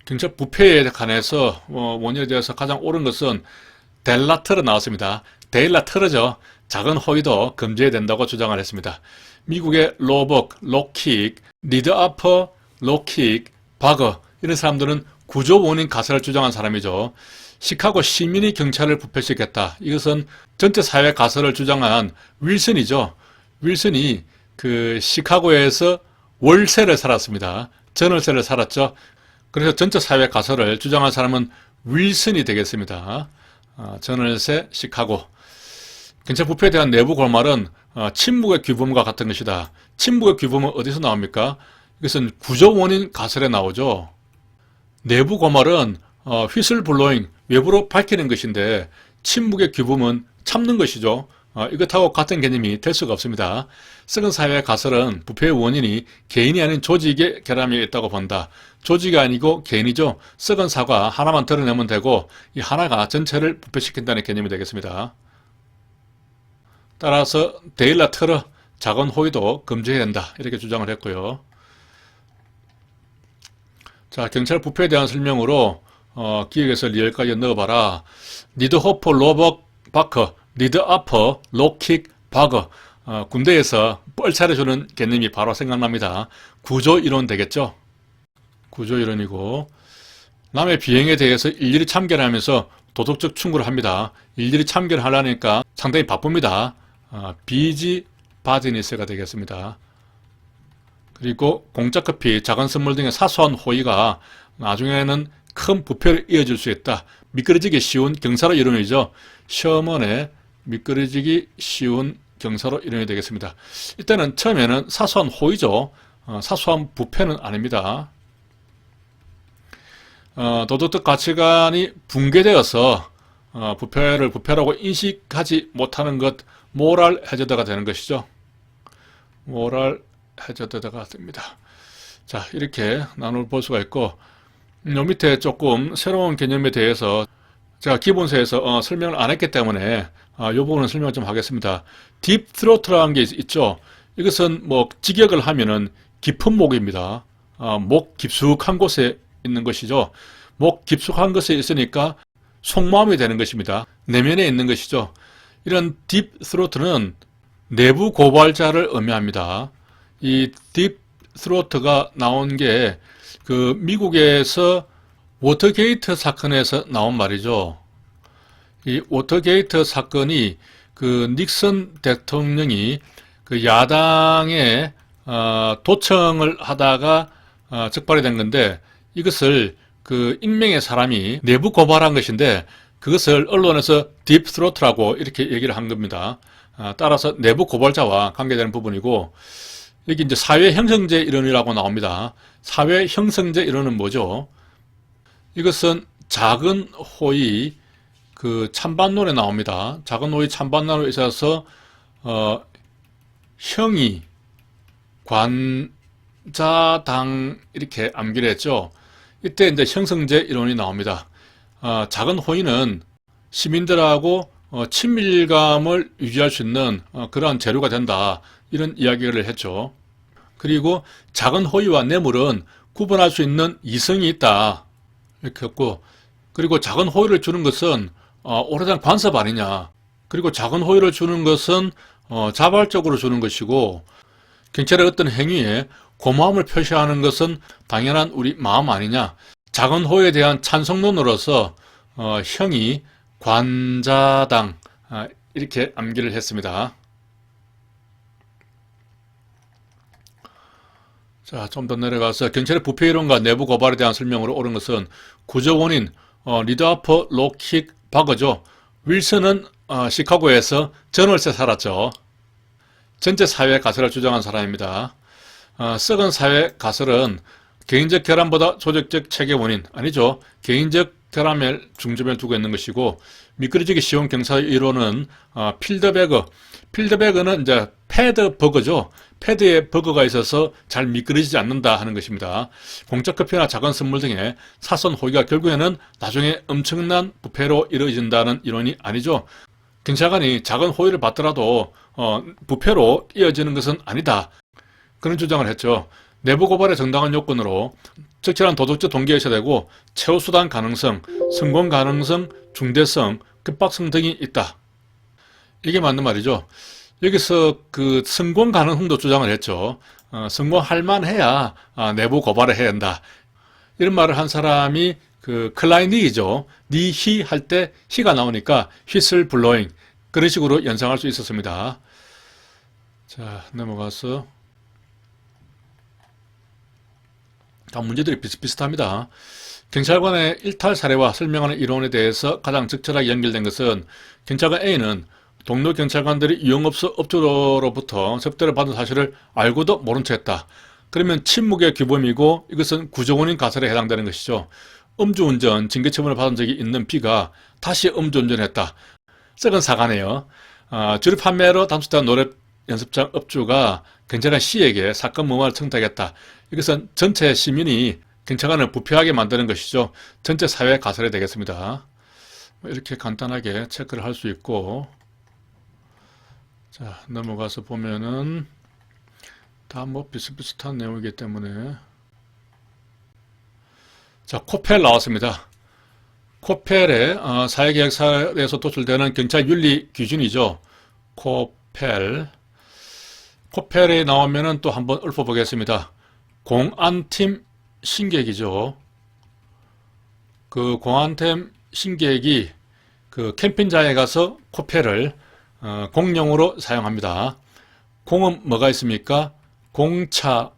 경찰 부패에 관해서 원인에 대해서 가장 옳은 것은 델라트르 나왔습니다. 데일라트르죠. 작은 허위도 금지해야 된다고 주장을 했습니다. 미국의 로벅, 록킥, 리드아퍼, 록킥, 바거 이런 사람들은 구조 원인 가설을 주장한 사람이죠. 시카고 시민이 경찰을 부패시켰다. 이것은 전체 사회 가설을 주장한 윌슨이죠. 윌슨이 그 시카고에서 월세를 살았습니다. 전월세를 살았죠. 그래서 전체 사회 가설을 주장한 사람은 윌슨이 되겠습니다. 전월세, 시카고. 경찰 부패에 대한 내부 골말은 침묵의 규범과 같은 것이다. 침묵의 규범은 어디서 나옵니까? 이것은 구조 원인 가설에 나오죠. 내부 고말은 휘슬블로잉, 외부로 밝히는 것인데 침묵의 규범은 참는 것이죠. 이것하고 같은 개념이 될 수가 없습니다. 썩은 사회의 가설은 부패의 원인이 개인이 아닌 조직의 결함이 있다고 본다. 조직이 아니고 개인이죠. 썩은 사과 하나만 드러내면 되고 이 하나가 전체를 부패시킨다는 개념이 되겠습니다. 따라서 데일라트르, 작은 호의도 금지해야 된다. 이렇게 주장을 했고요. 자, 경찰 부패에 대한 설명으로 기획에서 리얼까지 넣어봐라. 니드 호퍼, 로벅, 바커, 니드 아퍼, 록킥, 바거. 군대에서 뻘차려주는 개념이 바로 생각납니다. 구조이론 되겠죠? 구조이론이고 남의 비행에 대해서 일일이 참견하면서 도덕적 충고를 합니다. 일일이 참견하려니까 상당히 바쁩니다. 비지 바지니스가 되겠습니다. 그리고 공짜 커피, 작은 선물 등의 사소한 호의가 나중에는 큰 부패를 이어질 수 있다. 미끄러지기 쉬운 경사로 이론이죠. 셔먼의 미끄러지기 쉬운 경사로 이론이 되겠습니다. 일단은 처음에는 사소한 호의죠. 사소한 부패는 아닙니다. 도덕적 가치관이 붕괴되어서 부패를 부패라고 인식하지 못하는 것, 모랄 해저드가 되는 것이죠. 모랄 해저드가 됩니다. 자, 이렇게 나눌 볼 수가 있고 요 밑에 조금 새로운 개념에 대해서 제가 기본서에서 설명을 안 했기 때문에 이 부분은 설명을 좀 하겠습니다. 딥 트로트라는 게 있죠. 이것은 뭐 직역을 하면은 깊은 목입니다. 목 깊숙한 곳에 있는 것이죠. 목 깊숙한 것에 있으니까 속마음이 되는 것입니다. 내면에 있는 것이죠. 이런 딥 스로트는 내부 고발자를 의미합니다. 이 딥 스로트가 나온 게 그 미국에서 워터게이트 사건에서 나온 말이죠. 이 워터게이트 사건이 그 닉슨 대통령이 그 야당에 도청을 하다가 적발이 된 건데, 이것을 그 익명의 사람이 내부 고발한 것인데 그것을 언론에서 딥 스로트라고 이렇게 얘기를 한 겁니다. 따라서 내부 고발자와 관계되는 부분이고, 여기 이제 사회 형성제 이론이라고 나옵니다. 사회 형성제 이론은 뭐죠? 이것은 작은 호의 그 찬반론에 나옵니다. 작은 호의 찬반론에 있어서 형이 관자당 이렇게 암기를 했죠. 이때 이제 형성제 이론이 나옵니다. 작은 호의는 시민들하고 친밀감을 유지할 수 있는 그러한 재료가 된다, 이런 이야기를 했죠. 그리고 작은 호의와 뇌물은 구분할 수 있는 이성이 있다, 이렇게 했고, 그리고 작은 호의를 주는 것은 오래된 관습 아니냐, 그리고 작은 호의를 주는 것은 자발적으로 주는 것이고, 경찰의 어떤 행위에 고마움을 표시하는 것은 당연한 우리 마음 아니냐, 작은 호의에 대한 찬성론으로서 형이 관자당 이렇게 암기를 했습니다. 자, 좀 더 내려가서 경찰의 부패 이론과 내부 고발에 대한 설명으로 옳은 것은 구조 원인 리드아퍼 로킥 바거죠. 윌슨은 시카고에서 전월세 살았죠. 전체 사회 가설을 주장한 사람입니다. 썩은 사회 가설은 개인적 결함보다 조직적 체계 원인, 아니죠. 개인적 결함에 중점을 두고 있는 것이고, 미끄러지기 쉬운 경찰의 이론은 필드버그는 이제 패드 버그죠. 패드에 버그가 있어서 잘 미끄러지지 않는다 하는 것입니다. 공짜 커피나 작은 선물 등의 사소한 호의가 결국에는 나중에 엄청난 부패로 이루어진다는 이론이 아니죠. 경찰관이 작은 호의를 받더라도 부패로 이어지는 것은 아니다, 그런 주장을 했죠. 내부 고발의 정당한 요건으로 적절한 도덕적 동기가 있어야 되고, 최후수단 가능성, 성공 가능성, 중대성, 급박성 등이 있다. 이게 맞는 말이죠. 여기서 그 성공 가능성도 주장을 했죠. 성공할 만해야 내부 고발을 해야 한다, 이런 말을 한 사람이 그 클라이닉이죠. 니 히 할 때 히가 나오니까 휘슬 블로잉, 그런 식으로 연상할 수 있었습니다. 자, 넘어가서 다 문제들이 비슷비슷합니다. 경찰관의 일탈 사례와 설명하는 이론에 대해서 가장 적절하게 연결된 것은, 경찰관 A는 동료 경찰관들이 유흥업소 업주로부터 접대를 받은 사실을 알고도 모른 척 했다. 그러면 침묵의 규범이고, 이것은 구조원인 가설에 해당되는 것이죠. 음주운전 징계처분을 받은 적이 있는 B가 다시 음주운전했다. 썩은 사과네요. 주류 판매로 단속된 노래 연습장 업주가 경찰관 C에게 사건 무마를 청탁했다. 이것은 전체 시민이 경찰관을 부패하게 만드는 것이죠. 전체 사회 가설이 되겠습니다. 이렇게 간단하게 체크를 할 수 있고, 자, 넘어가서 보면은 다 뭐 비슷비슷한 내용이기 때문에, 자, 코펠 나왔습니다. 코펠의 사회계획사에서 도출되는 경찰 윤리 기준이죠. 코펠이 나오면은 또 한번 읊어보겠습니다. 공안팀 신객이죠. 그 공안팀 신객이 그 캠핑장에 가서 코펠을 공용으로 사용합니다. 공은 뭐가 있습니까? 공차편해죠.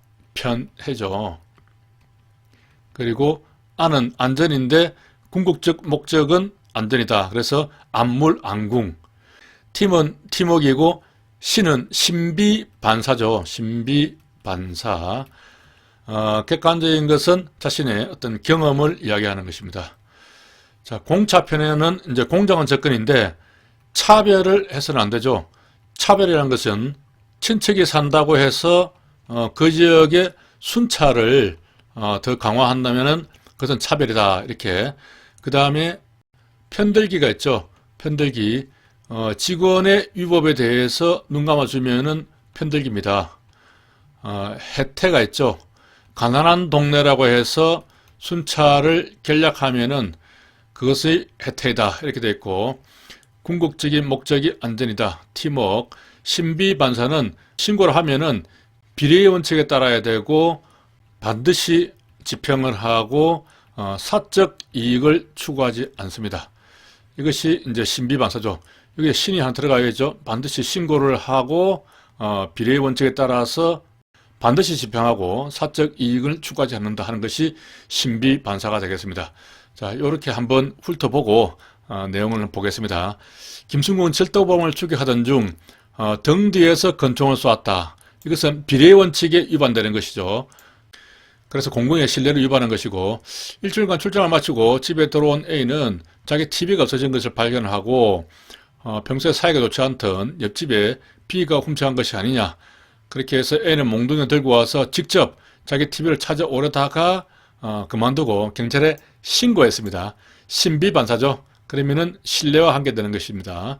그리고 안은 안전인데 궁극적 목적은 안전이다. 그래서 안물 안궁. 팀은 팀워크이고, 신은 신비반사죠. 신비반사. 객관적인 것은 자신의 어떤 경험을 이야기하는 것입니다. 자, 공차편에는 이제 공정한 접근인데 차별을 해서는 안 되죠. 차별이라는 것은 친척이 산다고 해서 그 지역의 순찰을 더 강화한다면은 그것은 차별이다, 이렇게. 그 다음에 편들기가 있죠. 편들기. 직원의 위법에 대해서 눈 감아주면은 편들기입니다. 혜태가 있죠. 가난한 동네라고 해서 순찰을 결략하면은 그것의 혜택이다 이렇게 되어 있고, 궁극적인 목적이 안전이다, 팀워크, 신비반사는 신고를 하면은 비례의 원칙에 따라야 되고 반드시 집행을 하고 사적 이익을 추구하지 않습니다. 이것이 이제 신비반사죠. 여기에 신이 하나 들어가야죠. 반드시 신고를 하고 비례의 원칙에 따라서 반드시 집행하고 사적 이익을 추구하지 않는다 하는 것이 신비반사가 되겠습니다. 자, 이렇게 한번 훑어보고 내용을 보겠습니다. 김순국은 철도범을 추격하던 중 등 뒤에서 권총을 쏘았다. 이것은 비례의 원칙에 위반되는 것이죠. 그래서 공공의 신뢰를 위반한 것이고, 일주일간 출장을 마치고 집에 들어온 A는 자기 TV가 없어진 것을 발견하고 평소에 사이가 좋지 않던 옆집에 B가 훔쳐간 것이 아니냐, 그렇게 해서 A는 몽둥이를 들고 와서 직접 자기 TV를 찾아오려다가 그만두고 경찰에 신고했습니다. 신비반사죠. 그러면은 신뢰와 한계되는 것입니다.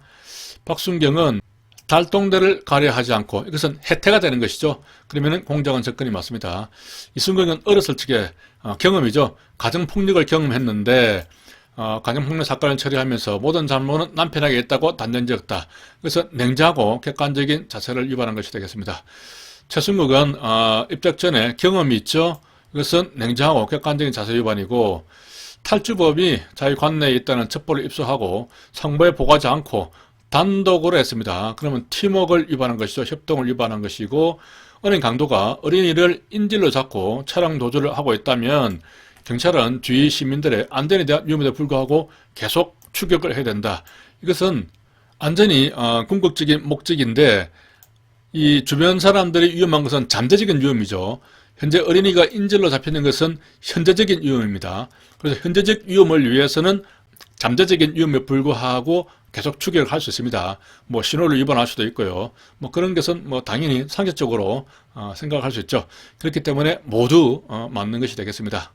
박순경은 달동대를 가려하지 않고, 이것은 혜태가 되는 것이죠. 그러면은 공정한 접근이 맞습니다. 이순경은 어렸을 적에 경험이죠. 가정폭력을 경험했는데 가정폭력 사건을 처리하면서 모든 잘못은 남편에게 있다고 단정지었다. 그래서 냉정하고 객관적인 자세를 위반한 것이 되겠습니다. 최순국은 입적 전에 경험이 있죠. 이것은 냉정하고 객관적인 자세 위반이고, 탈주범이 자기 관내에 있다는 첩보를 입수하고 상부에 보고하지 않고 단독으로 했습니다. 그러면 팀워크를 위반한 것이죠. 협동을 위반한 것이고, 어린 강도가 어린이를 인질로 잡고 차량 도주를 하고 있다면 경찰은 주위 시민들의 안전에 대한 위험에도 불구하고 계속 추격을 해야 된다. 이것은 안전이 궁극적인 목적인데, 이 주변 사람들이 위험한 것은 잠재적인 위험이죠. 현재 어린이가 인질로 잡히는 것은 현재적인 위험입니다. 그래서 현재적 위험을 위해서는 잠재적인 위험에 불구하고 계속 추격을 할 수 있습니다. 뭐 신호를 위반할 수도 있고요. 뭐 그런 것은 뭐 당연히 상식적으로 생각할 수 있죠. 그렇기 때문에 모두 맞는 것이 되겠습니다.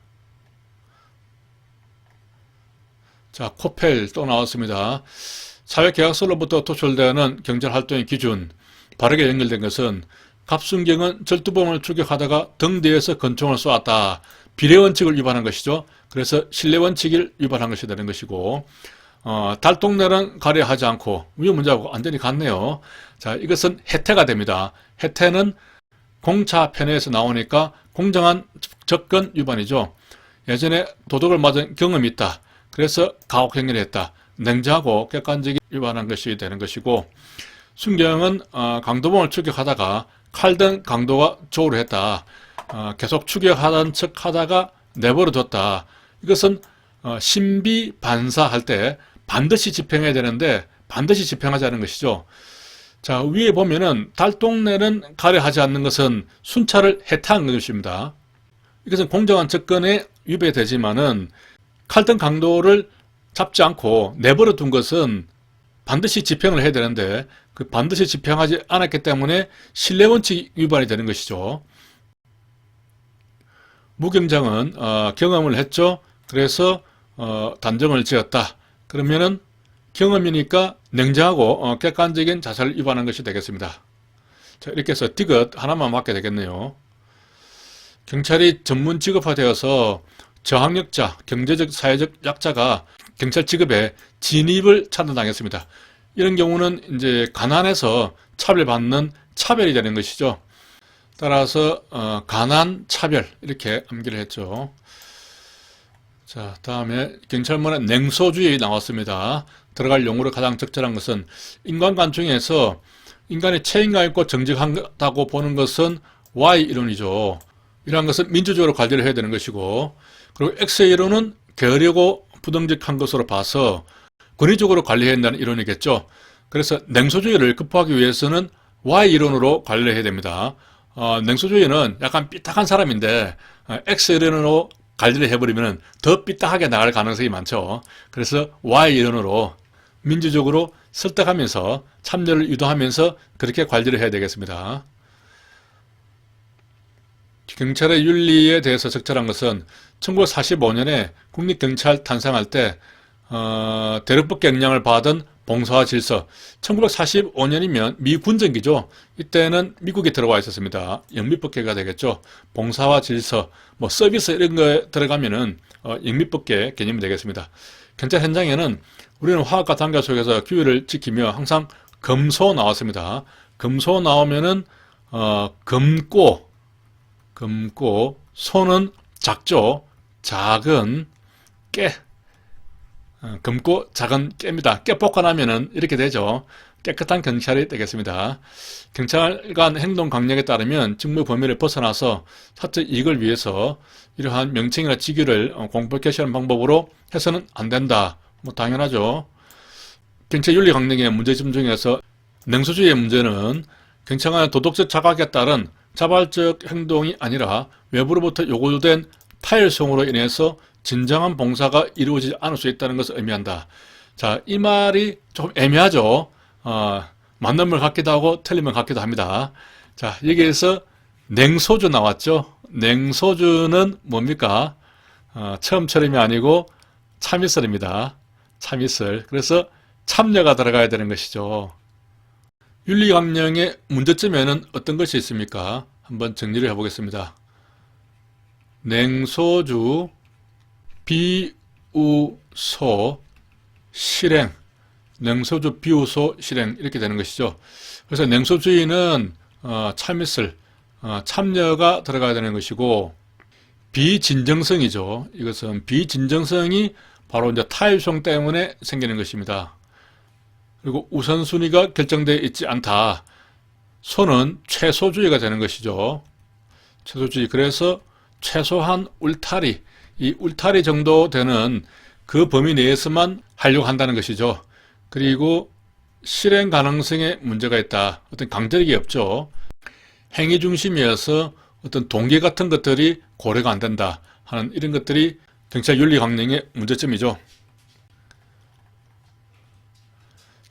자, 코펠 또 나왔습니다. 사회계약서로부터 도출되는 경찰활동의 기준, 바르게 연결된 것은 갑순경은 절두범을 추격하다가 등 뒤에서 권총을 쏘았다. 비례원칙을 위반한 것이죠. 그래서 신뢰원칙을 위반한 것이 되는 것이고, 달동네는 가려하지 않고, 위험 문제하고 완전히 같네요. 자, 이것은 혜태가 됩니다. 혜태는 공차 편에서 나오니까 공정한 접근 위반이죠. 예전에 도둑을 맞은 경험이 있다. 그래서 가혹행위를 했다. 냉정하고 객관적인 위반한 것이 되는 것이고, 순경은 강도범을 추격하다가 칼든 강도가 조우를 했다. 계속 추격하던 척 하다가 내버려뒀다. 이것은 신비반사할 때 반드시 집행해야 되는데 반드시 집행하지 않은 것이죠. 자, 위에 보면은 달동네는 가려하지 않는 것은 순찰을 해탈한 것입니다. 이것은 공정한 접근에 위배되지만은 칼든 강도를 잡지 않고 내버려 둔 것은 반드시 집행을 해야 되는데 그 반드시 집행하지 않았기 때문에 신뢰원칙 위반이 되는 것이죠. 무경장은 경험을 했죠. 그래서 단정을 지었다. 그러면은 경험이니까 냉정하고 객관적인 자세를 위반한 것이 되겠습니다. 자, 이렇게 해서 디귿 하나만 맞게 되겠네요. 경찰이 전문 직업화되어서 저학력자, 경제적, 사회적 약자가 경찰 직업에 진입을 차단당했습니다. 이런 경우는 이제 가난해서 차별받는 차별이 되는 것이죠. 따라서 가난 차별 이렇게 암기를 했죠. 자, 다음에 경찰문에 냉소주의 나왔습니다. 들어갈 용어로 가장 적절한 것은 인간관 중에서 인간이 책임감 있고 정직하다고 보는 것은 Y 이론이죠. 이러한 것은 민주적으로 관리를 해야 되는 것이고, 그리고 X 이론은 게으르고 부정직한 것으로 봐서 권위적으로 관리해야 한다는 이론이겠죠. 그래서 냉소주의를 극복하기 위해서는 Y 이론으로 관리를 해야 됩니다. 냉소주의는 약간 삐딱한 사람인데 X 이론으로 관리를 해버리면 더 삐딱하게 나갈 가능성이 많죠. 그래서 Y 이론으로 민주적으로 설득하면서 참여를 유도하면서 그렇게 관리를 해야 되겠습니다. 경찰의 윤리에 대해서 적절한 것은 1945년에 국립경찰 탄생할 때 대륙법 경량을 받은 봉사와 질서. 1945년이면 미군정기죠. 이때는 미국이 들어와 있었습니다. 영미법계가 되겠죠. 봉사와 질서, 뭐 서비스 이런 거에 들어가면은 영미법계 개념이 되겠습니다. 경찰 현장에는 우리는 화학과 단계 속에서 규율을 지키며 항상 검소 나왔습니다. 검소 나오면은 검고 소는 작죠. 작은 깨. 검고 작은 깨입니다. 깨 볶아나면은 이렇게 되죠. 깨끗한 경찰이 되겠습니다. 경찰관 행동 강령에 따르면 직무 범위를 벗어나서 사적 이익을 위해서 이러한 명칭이나 직위를 공표 개시하는 방법으로 해서는 안 된다. 뭐 당연하죠. 경찰 윤리 강령의 문제점 중에서 냉소주의의 문제는 경찰관의 도덕적 자각에 따른 자발적 행동이 아니라 외부로부터 요구된 타협성으로 인해서 진정한 봉사가 이루어지지 않을 수 있다는 것을 의미한다. 자, 이 말이 조금 애매하죠. 맞는 말 같기도 하고 틀린 말 같기도 합니다. 자, 여기에서 냉소주 나왔죠. 냉소주는 뭡니까? 처음처럼이 아니고 참이슬입니다. 참이슬. 그래서 참여가 들어가야 되는 것이죠. 윤리강령의 문제점에는 어떤 것이 있습니까? 한번 정리를 해보겠습니다. 냉소주, 비우소, 실행, 냉소주, 비우소, 실행 이렇게 되는 것이죠. 그래서 냉소주의는 참이슬, 참여가 들어가야 되는 것이고 비진정성이죠. 이것은 비진정성이 바로 이제 타협성 때문에 생기는 것입니다. 그리고 우선순위가 결정되어 있지 않다. 소는 최소주의가 되는 것이죠. 최소주의. 그래서 최소한 울타리, 이 울타리 정도 되는 그 범위 내에서만 하려고 한다는 것이죠. 그리고 실행 가능성에 문제가 있다. 어떤 강제력이 없죠. 행위 중심이어서 어떤 동기 같은 것들이 고려가 안 된다 하는 이런 것들이 경찰 윤리 강령의 문제점이죠.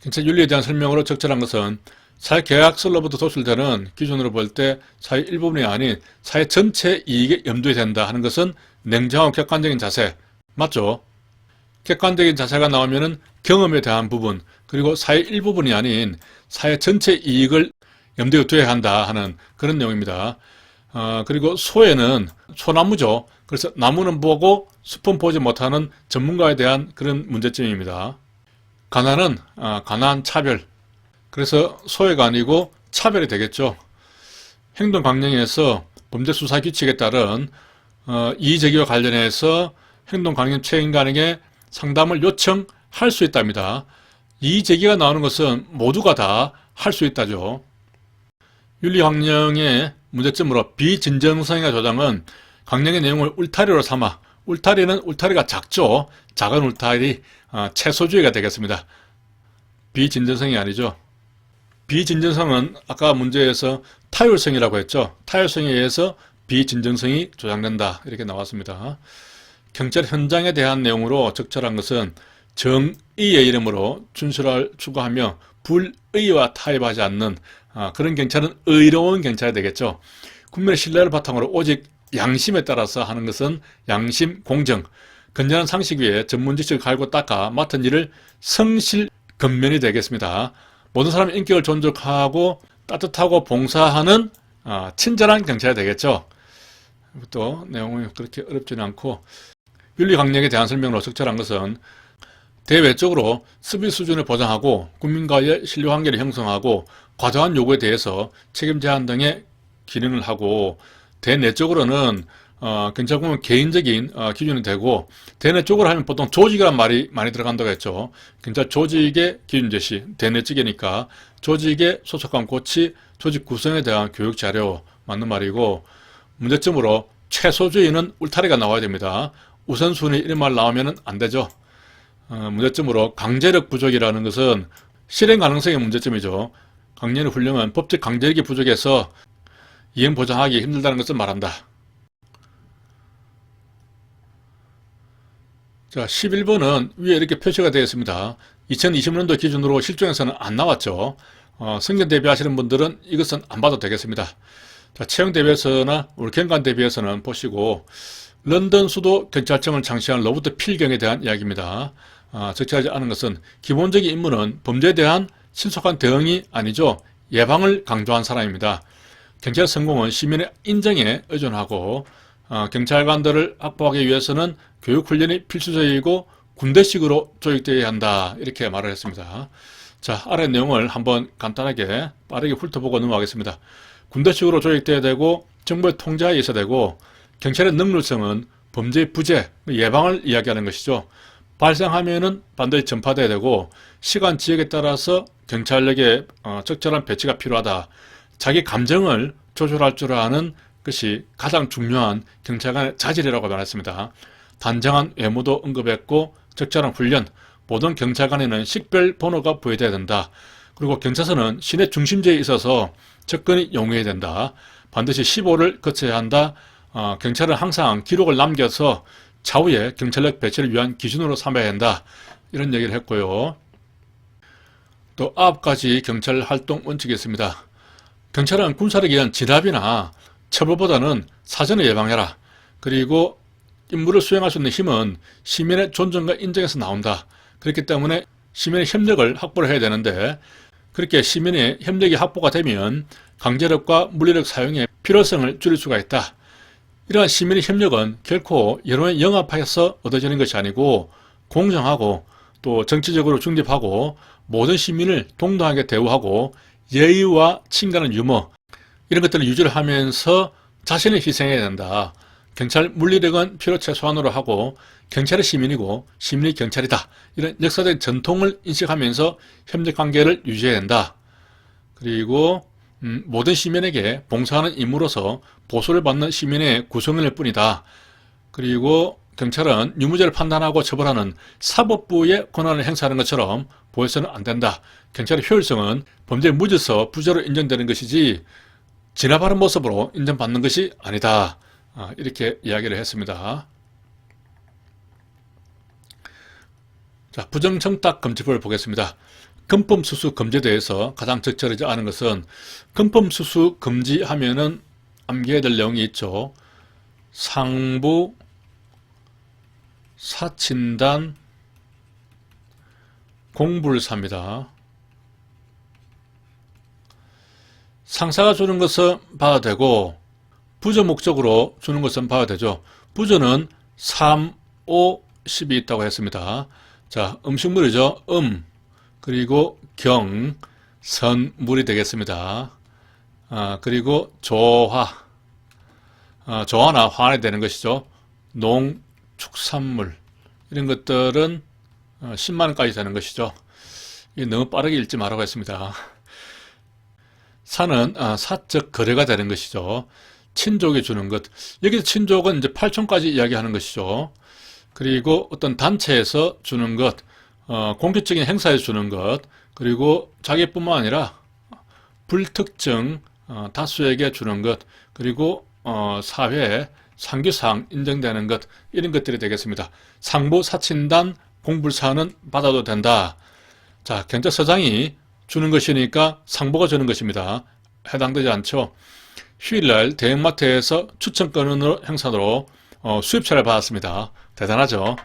경찰 윤리에 대한 설명으로 적절한 것은 사회계약서로부터 도출되는 기준으로 볼 때 사회 일부분이 아닌 사회 전체 이익에 염두에 된다 하는 것은 냉정하고 객관적인 자세 맞죠? 객관적인 자세가 나오면은 경험에 대한 부분 그리고 사회 일부분이 아닌 사회 전체 이익을 염두에 둬야 한다 하는 그런 내용입니다. 그리고 소에는 소나무죠. 그래서 나무는 보고 숲은 보지 못하는 전문가에 대한 그런 문제점입니다. 가난은 가난 차별. 그래서 소외가 아니고 차별이 되겠죠. 행동강령에서 범죄수사규칙에 따른 이의제기와 관련해서 행동강령 책임관에게 상담을 요청할 수 있답니다. 이의제기가 나오는 것은 모두가 다 할 수 있다죠. 윤리강령의 문제점으로 비진정성의 조장은 강령의 내용을 울타리로 삼아 울타리는 울타리가 작죠. 작은 울타리 최소주의가 되겠습니다. 비진정성이 아니죠. 비진정성은 아까 문제에서 타율성이라고 했죠. 타율성에 의해서 비진정성이 조장된다 이렇게 나왔습니다. 경찰 현장에 대한 내용으로 적절한 것은 정의의 이름으로 준수를 추구하며 불의와 타협하지 않는 그런 경찰은 의로운 경찰이 되겠죠. 국민의 신뢰를 바탕으로 오직 양심에 따라서 하는 것은 양심, 공정, 건전한 상식 위에 전문 지식을 갈고 닦아 맡은 일을 성실, 근면이 되겠습니다. 모든 사람의 인격을 존중하고 따뜻하고 봉사하는 친절한 경찰이 되겠죠. 또 내용이 그렇게 어렵지는 않고 윤리 강령에 대한 설명으로 적절한 것은 대외적으로 서비스 수준을 보장하고 국민과의 신뢰관계를 형성하고 과도한 요구에 대해서 책임 제한 등의 기능을 하고 대내적으로는 경찰국은 개인적인 기준이 되고 대내적으로 하면 보통 조직이란 말이 많이 들어간다고 했죠. 경찰 조직의 기준 제시, 대내적이니까 조직의 소속감 고치, 조직 구성에 대한 교육 자료 맞는 말이고 문제점으로 최소주의는 울타리가 나와야 됩니다. 우선순위 이런 말 나오면 안 되죠. 문제점으로 강제력 부족이라는 것은 실행 가능성의 문제점이죠. 강령의 훈령은 법적 강제력이 부족해서 이행 보장하기 힘들다는 것을 말한다. 자, 11번은 위에 이렇게 표시가 되어 있습니다. 2020년도 기준으로 실종에서는 안 나왔죠. 성견 대비하시는 분들은 이것은 안 봐도 되겠습니다. 자, 채용 대비해서나 울경관 대비해서는 보시고 런던 수도 경찰청을 창시한 로버트 필경에 대한 이야기입니다. 적절하지 않은 것은 기본적인 임무는 범죄에 대한 신속한 대응이 아니죠. 예방을 강조한 사람입니다. 경찰 성공은 시민의 인정에 의존하고 경찰관들을 확보하기 위해서는 교육훈련이 필수적이고 군대식으로 조직되어야 한다. 이렇게 말을 했습니다. 자, 아래 내용을 한번 간단하게 빠르게 훑어보고 넘어가겠습니다. 군대식으로 조직되어야 되고 정부의 통제하에 있어야 되고 경찰의 능률성은 범죄의 부재, 예방을 이야기하는 것이죠. 발생하면은 반드시 전파돼야 되고 시간 지역에 따라서 경찰력의 적절한 배치가 필요하다. 자기 감정을 조절할 줄 아는 것이 가장 중요한 경찰관의 자질이라고 말했습니다. 단정한 외모도 언급했고 적절한 훈련, 모든 경찰관에는 식별 번호가 부여돼야 된다. 그리고 경찰서는 시내 중심지에 있어서 접근이 용이해야 된다. 반드시 15를 거쳐야 한다. 경찰은 항상 기록을 남겨서 차후에 경찰력 배치를 위한 기준으로 삼아야 한다. 이런 얘기를 했고요. 또 9가지 경찰 활동 원칙이 있습니다. 경찰은 군사력에 의한 진압이나 처벌보다는 사전에 예방해라. 그리고 임무를 수행할 수 있는 힘은 시민의 존중과 인정에서 나온다. 그렇기 때문에 시민의 협력을 확보를 해야 되는데 그렇게 시민의 협력이 확보가 되면 강제력과 물리력 사용의 필요성을 줄일 수가 있다. 이러한 시민의 협력은 결코 여론에 영합해서 얻어지는 것이 아니고 공정하고 또 정치적으로 중립하고 모든 시민을 동등하게 대우하고 예의와 친근한 유머 이런 것들을 유지를 하면서 자신을 희생해야 된다. 경찰 물리력은 필요 최소한으로 하고 경찰이 시민이고 시민이 경찰이다. 이런 역사적 전통을 인식하면서 협력관계를 유지해야 된다. 그리고 모든 시민에게 봉사하는 임무로서 보수를 받는 시민의 구성원일 뿐이다. 그리고 경찰은 유무죄를 판단하고 처벌하는 사법부의 권한을 행사하는 것처럼 보여서는 안 된다. 경찰의 효율성은 범죄 무죄서 부재로 인정되는 것이지 진압하는 모습으로 인정받는 것이 아니다. 이렇게 이야기를 했습니다. 자, 부정청탁금지법을 보겠습니다. 금품수수 금지에 대해서 가장 적절하지 않은 것은 금품수수 금지하면은 암기해야 될 내용이 있죠. 상부, 사친단, 공불사입니다. 상사가 주는 것은 봐도 되고 부저 목적으로 주는 것은 봐도 되죠. 부저는 3, 5, 10이 있다고 했습니다. 자, 음식물이죠. 그리고 경, 선물이 되겠습니다. 그리고 조화, 조화나 화환이 되는 것이죠. 농, 축산물 이런 것들은 10만원까지 되는 것이죠. 너무 빠르게 읽지 말라고 했습니다. 사는 사적 거래가 되는 것이죠. 친족이 주는 것. 여기서 친족은 이제 8촌까지 이야기하는 것이죠. 그리고 어떤 단체에서 주는 것, 공개적인 행사에서 주는 것, 그리고 자기뿐만 아니라 불특정 다수에게 주는 것, 그리고 사회에 상규상 인정되는 것, 이런 것들이 되겠습니다. 상부, 사친단, 공불사는 받아도 된다. 자, 경찰서장이 주는 것이니까 상부가 주는 것입니다. 해당되지 않죠. 휴일날 대형마트에서 추천권으로 행사로 수입차를 받았습니다. 대단하죠.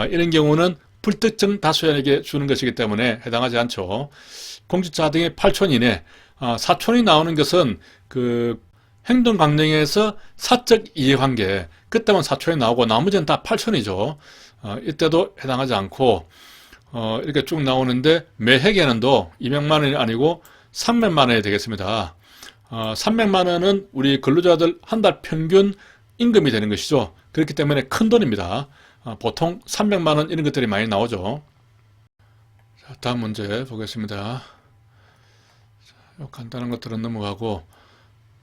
이런 경우는 불특정 다수에게 주는 것이기 때문에 해당하지 않죠. 공직자 등의 8촌 이내, 4촌이 나오는 것은 그 행동강령에서 사적 이해관계, 그때만 4촌이 나오고 나머지는 다 8촌이죠. 이때도 해당하지 않고 이렇게 쭉 나오는데 매 회계는도 200만 원이 아니고 300만 원이 되겠습니다. 300만 원은 우리 근로자들 한 달 평균 임금이 되는 것이죠. 그렇기 때문에 큰 돈입니다. 보통 300만 원 이런 것들이 많이 나오죠. 자, 다음 문제 보겠습니다. 자, 간단한 것들은 넘어가고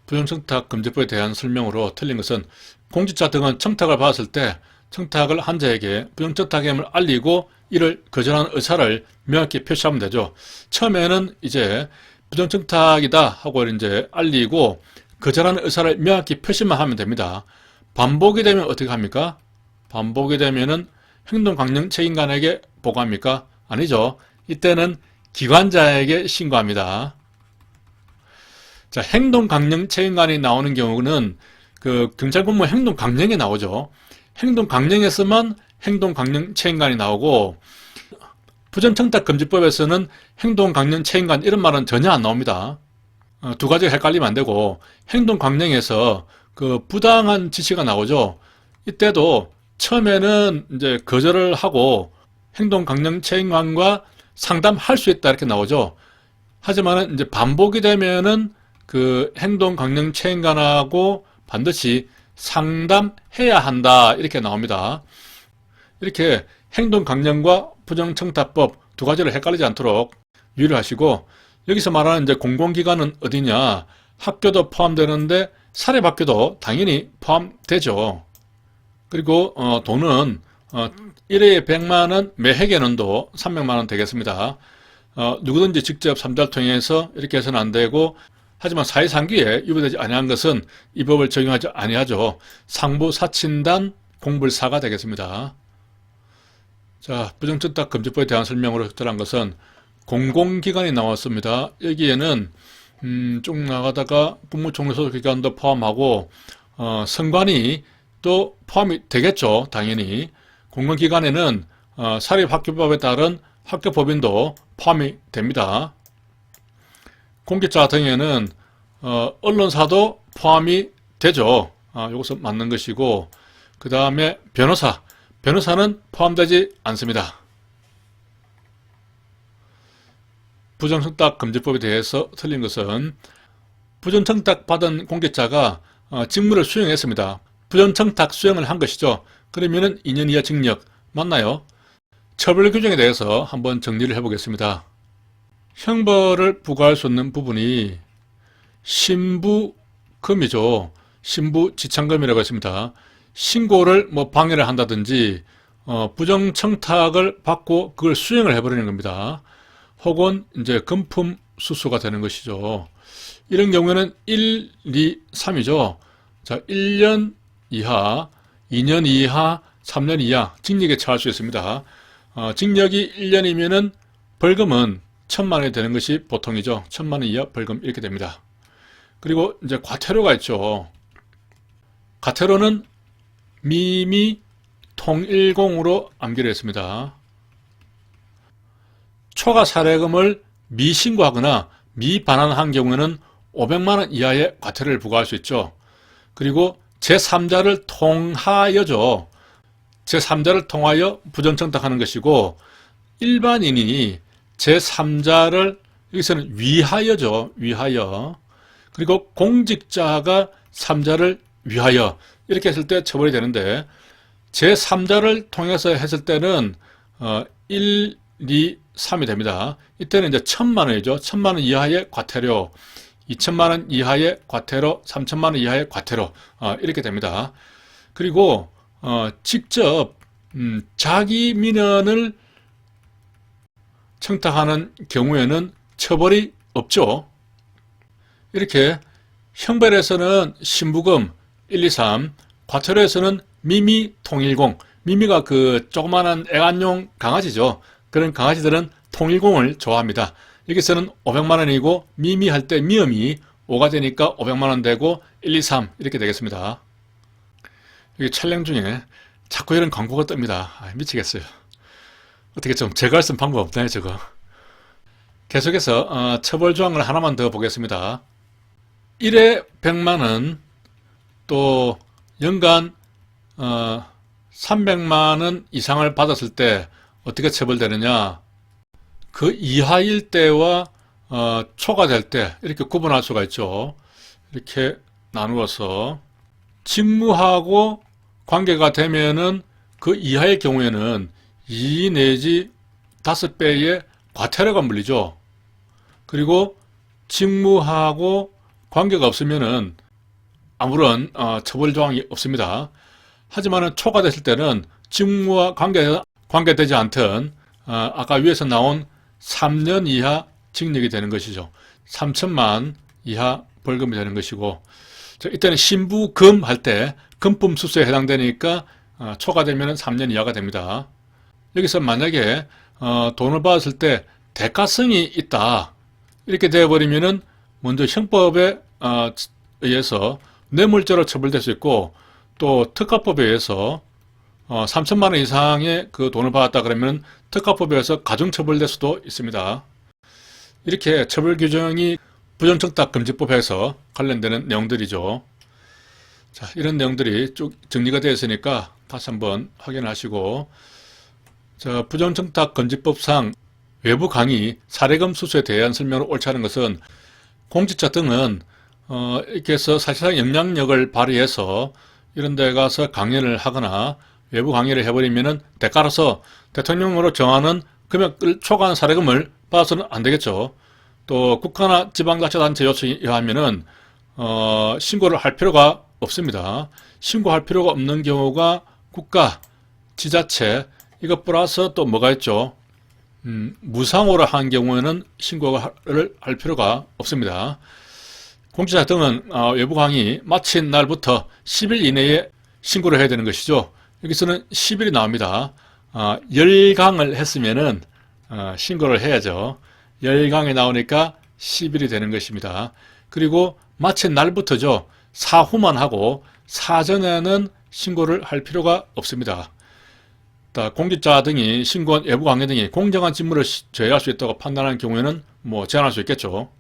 부정청탁 금지법에 대한 설명으로 틀린 것은 공직자 등은 청탁을 받았을 때 청탁을 한 자에게 부정청탁임을 알리고 이를 거절하는 의사를 명확히 표시하면 되죠. 처음에는 이제 부정청탁이다 하고 이제 알리고 거절하는 의사를 명확히 표시만 하면 됩니다. 반복이 되면 어떻게 합니까? 반복이 되면은 행동강령 책임관에게 보고합니까? 아니죠. 이때는 기관자에게 신고합니다. 자, 행동강령 책임관이 나오는 경우는 그 경찰본무 행동강령에 나오죠. 행동강령에서만 행동강령 책임관이 나오고 부정청탁금지법에서는 행동강령 책임관 이런 말은 전혀 안 나옵니다. 두 가지가 헷갈리면 안 되고, 행동강령에서 그 부당한 지시가 나오죠. 이때도 처음에는 이제 거절을 하고 행동강령 책임관과 상담할 수 있다 이렇게 나오죠. 하지만 이제 반복이 되면은 그 행동강령 책임관하고 반드시 상담해야 한다 이렇게 나옵니다. 이렇게 행동강령과 부정청탁법 두 가지를 헷갈리지 않도록 유의를 하시고, 여기서 말하는 이제 공공기관은 어디냐? 학교도 포함되는데 사립학교도 당연히 포함되죠. 그리고 돈은 1회에 100만원, 매회계는도 300만원 되겠습니다. 누구든지 직접 삼자를 통해서 이렇게 해서는 안 되고, 하지만 사회상규에 유보되지 아니한 것은 이 법을 적용하지 아니하죠. 상부사친단 공불사가 되겠습니다. 자, 부정청탁금지법에 대한 설명으로 적절한 것은 공공기관이 나왔습니다. 여기에는 쭉 나가다가 국무총리 소속기관도 포함하고 선관위 또 포함이 되겠죠. 당연히 공공기관에는 사립학교법에 따른 학교법인도 포함이 됩니다. 공직자 등에는 언론사도 포함이 되죠. 이것은 맞는 것이고, 그 다음에 변호사는 포함되지 않습니다. 부정청탁금지법에 대해서 틀린 것은 부정청탁 받은 공직자가 직무를 수행했습니다. 부정청탁 수행을 한 것이죠. 그러면은 2년 이하 징역 맞나요? 처벌 규정에 대해서 한번 정리를 해보겠습니다. 형벌을 부과할 수 없는 부분이 신부금이죠. 신부지참금이라고 했습니다. 신고를 방해를 한다든지 부정청탁을 받고 그걸 수행을 해버리는 겁니다. 혹은 이제 금품수수가 되는 것이죠. 이런 경우에는 1, 2, 3이죠. 자, 1년 이하, 2년 이하, 3년 이하 징역에 처할 수 있습니다. 징역이 1년이면은 벌금은 1,000만 원이 되는 것이 보통이죠. 1,000만 원 이하 벌금 이렇게 됩니다. 그리고 이제 과태료가 있죠. 과태료는 미미 통일공으로 암기를 했습니다. 초과 사례금을 미신고하거나 미반환한 경우에는 500만 원 이하의 과태료를 부과할 수 있죠. 그리고 제3자를 통하여죠. 제3자를 통하여 부정청탁하는 것이고, 일반인이 제3자를 여기서는 위하여죠. 위하여. 그리고 공직자가 3자를 위하여 이렇게 했을 때 처벌이 되는데, 제3자를 통해서 했을 때는 1, 2, 3이 됩니다. 이때는 이제 1,000만 원이죠. 1,000만 원 이하의 과태료, 2,000만 원 이하의 과태료, 3,000만 원 이하의 과태료 이렇게 됩니다. 그리고 직접 자기 민원을 청탁하는 경우에는 처벌이 없죠. 이렇게 형벌에서는 신부금 1, 2, 3, 과태료에서는 미미 통일공, 미미가 그 조그마한 애완용 강아지죠. 그런 강아지들은 통일공을 좋아합니다. 여기서는 500만 원이고 미미 할 때 미음이 5가 되니까 500만 원 되고 1, 2, 3 이렇게 되겠습니다. 여기 촬영 중에 자꾸 이런 광고가 뜹니다. 미치겠어요. 어떻게 좀 제거할 수 있는 방법 없나요, 저거? 계속해서 처벌 조항을 하나만 더 보겠습니다. 1회 100만 원, 또 연간 300만 원 이상을 받았을 때 어떻게 처벌되느냐? 그 이하일 때와 초과될 때 이렇게 구분할 수가 있죠. 이렇게 나누어서 직무하고 관계가 되면은 그 이하의 경우에는 2 내지 5배의 과태료가 물리죠. 그리고 직무하고 관계가 없으면은 아무런 처벌 조항이 없습니다. 하지만 초과됐을 때는 직무와 관계되지 않던 아까 위에서 나온 3년 이하 징역이 되는 것이죠. 3,000만 이하 벌금이 되는 것이고, 이때는 신부금 할 때 금품 수수에 해당되니까 초과되면 3년 이하가 됩니다. 여기서 만약에 돈을 받았을 때 대가성이 있다 이렇게 되어버리면은 먼저 형법에 의해서 뇌물죄로 처벌될 수 있고, 또 특가법에 의해서 3천만 원 이상의 그 돈을 받았다 그러면 특가법에서 가중처벌될 수도 있습니다. 이렇게 처벌 규정이 부정청탁금지법에서 관련되는 내용들이죠. 자, 이런 내용들이 쭉 정리가 되어 있으니까 다시 한번 확인하시고, 자, 부정청탁금지법상 외부 강의, 사례금 수수에 대한 설명을 옳지 않은 것은 공직자 등은 이렇게 해서 사실상 영향력을 발휘해서 이런 데 가서 강연을 하거나 외부 강의를 해버리면은 대가로서 대통령으로 정하는 금액을 초과한 사례금을 받아서는 안 되겠죠. 또 국가나 지방자치단체 요청에 의하면은 신고를 할 필요가 없습니다. 신고할 필요가 없는 경우가 국가, 지자체, 이것 플러스 또 뭐가 있죠? 무상호를 한 경우에는 신고를 할 필요가 없습니다. 공직자 등은 외부 강의 마친 날부터 10일 이내에 신고를 해야 되는 것이죠. 여기서는 10일이 나옵니다. 10강을 했으면은 신고를 해야죠. 10강이 나오니까 10일이 되는 것입니다. 그리고 마친 날부터죠. 사후만 하고 사전에는 신고를 할 필요가 없습니다. 공직자 등이 신고한 외부 강의 등이 공정한 직무를 제외할 수 있다고 판단하는 경우에는 뭐 제한할 수 있겠죠.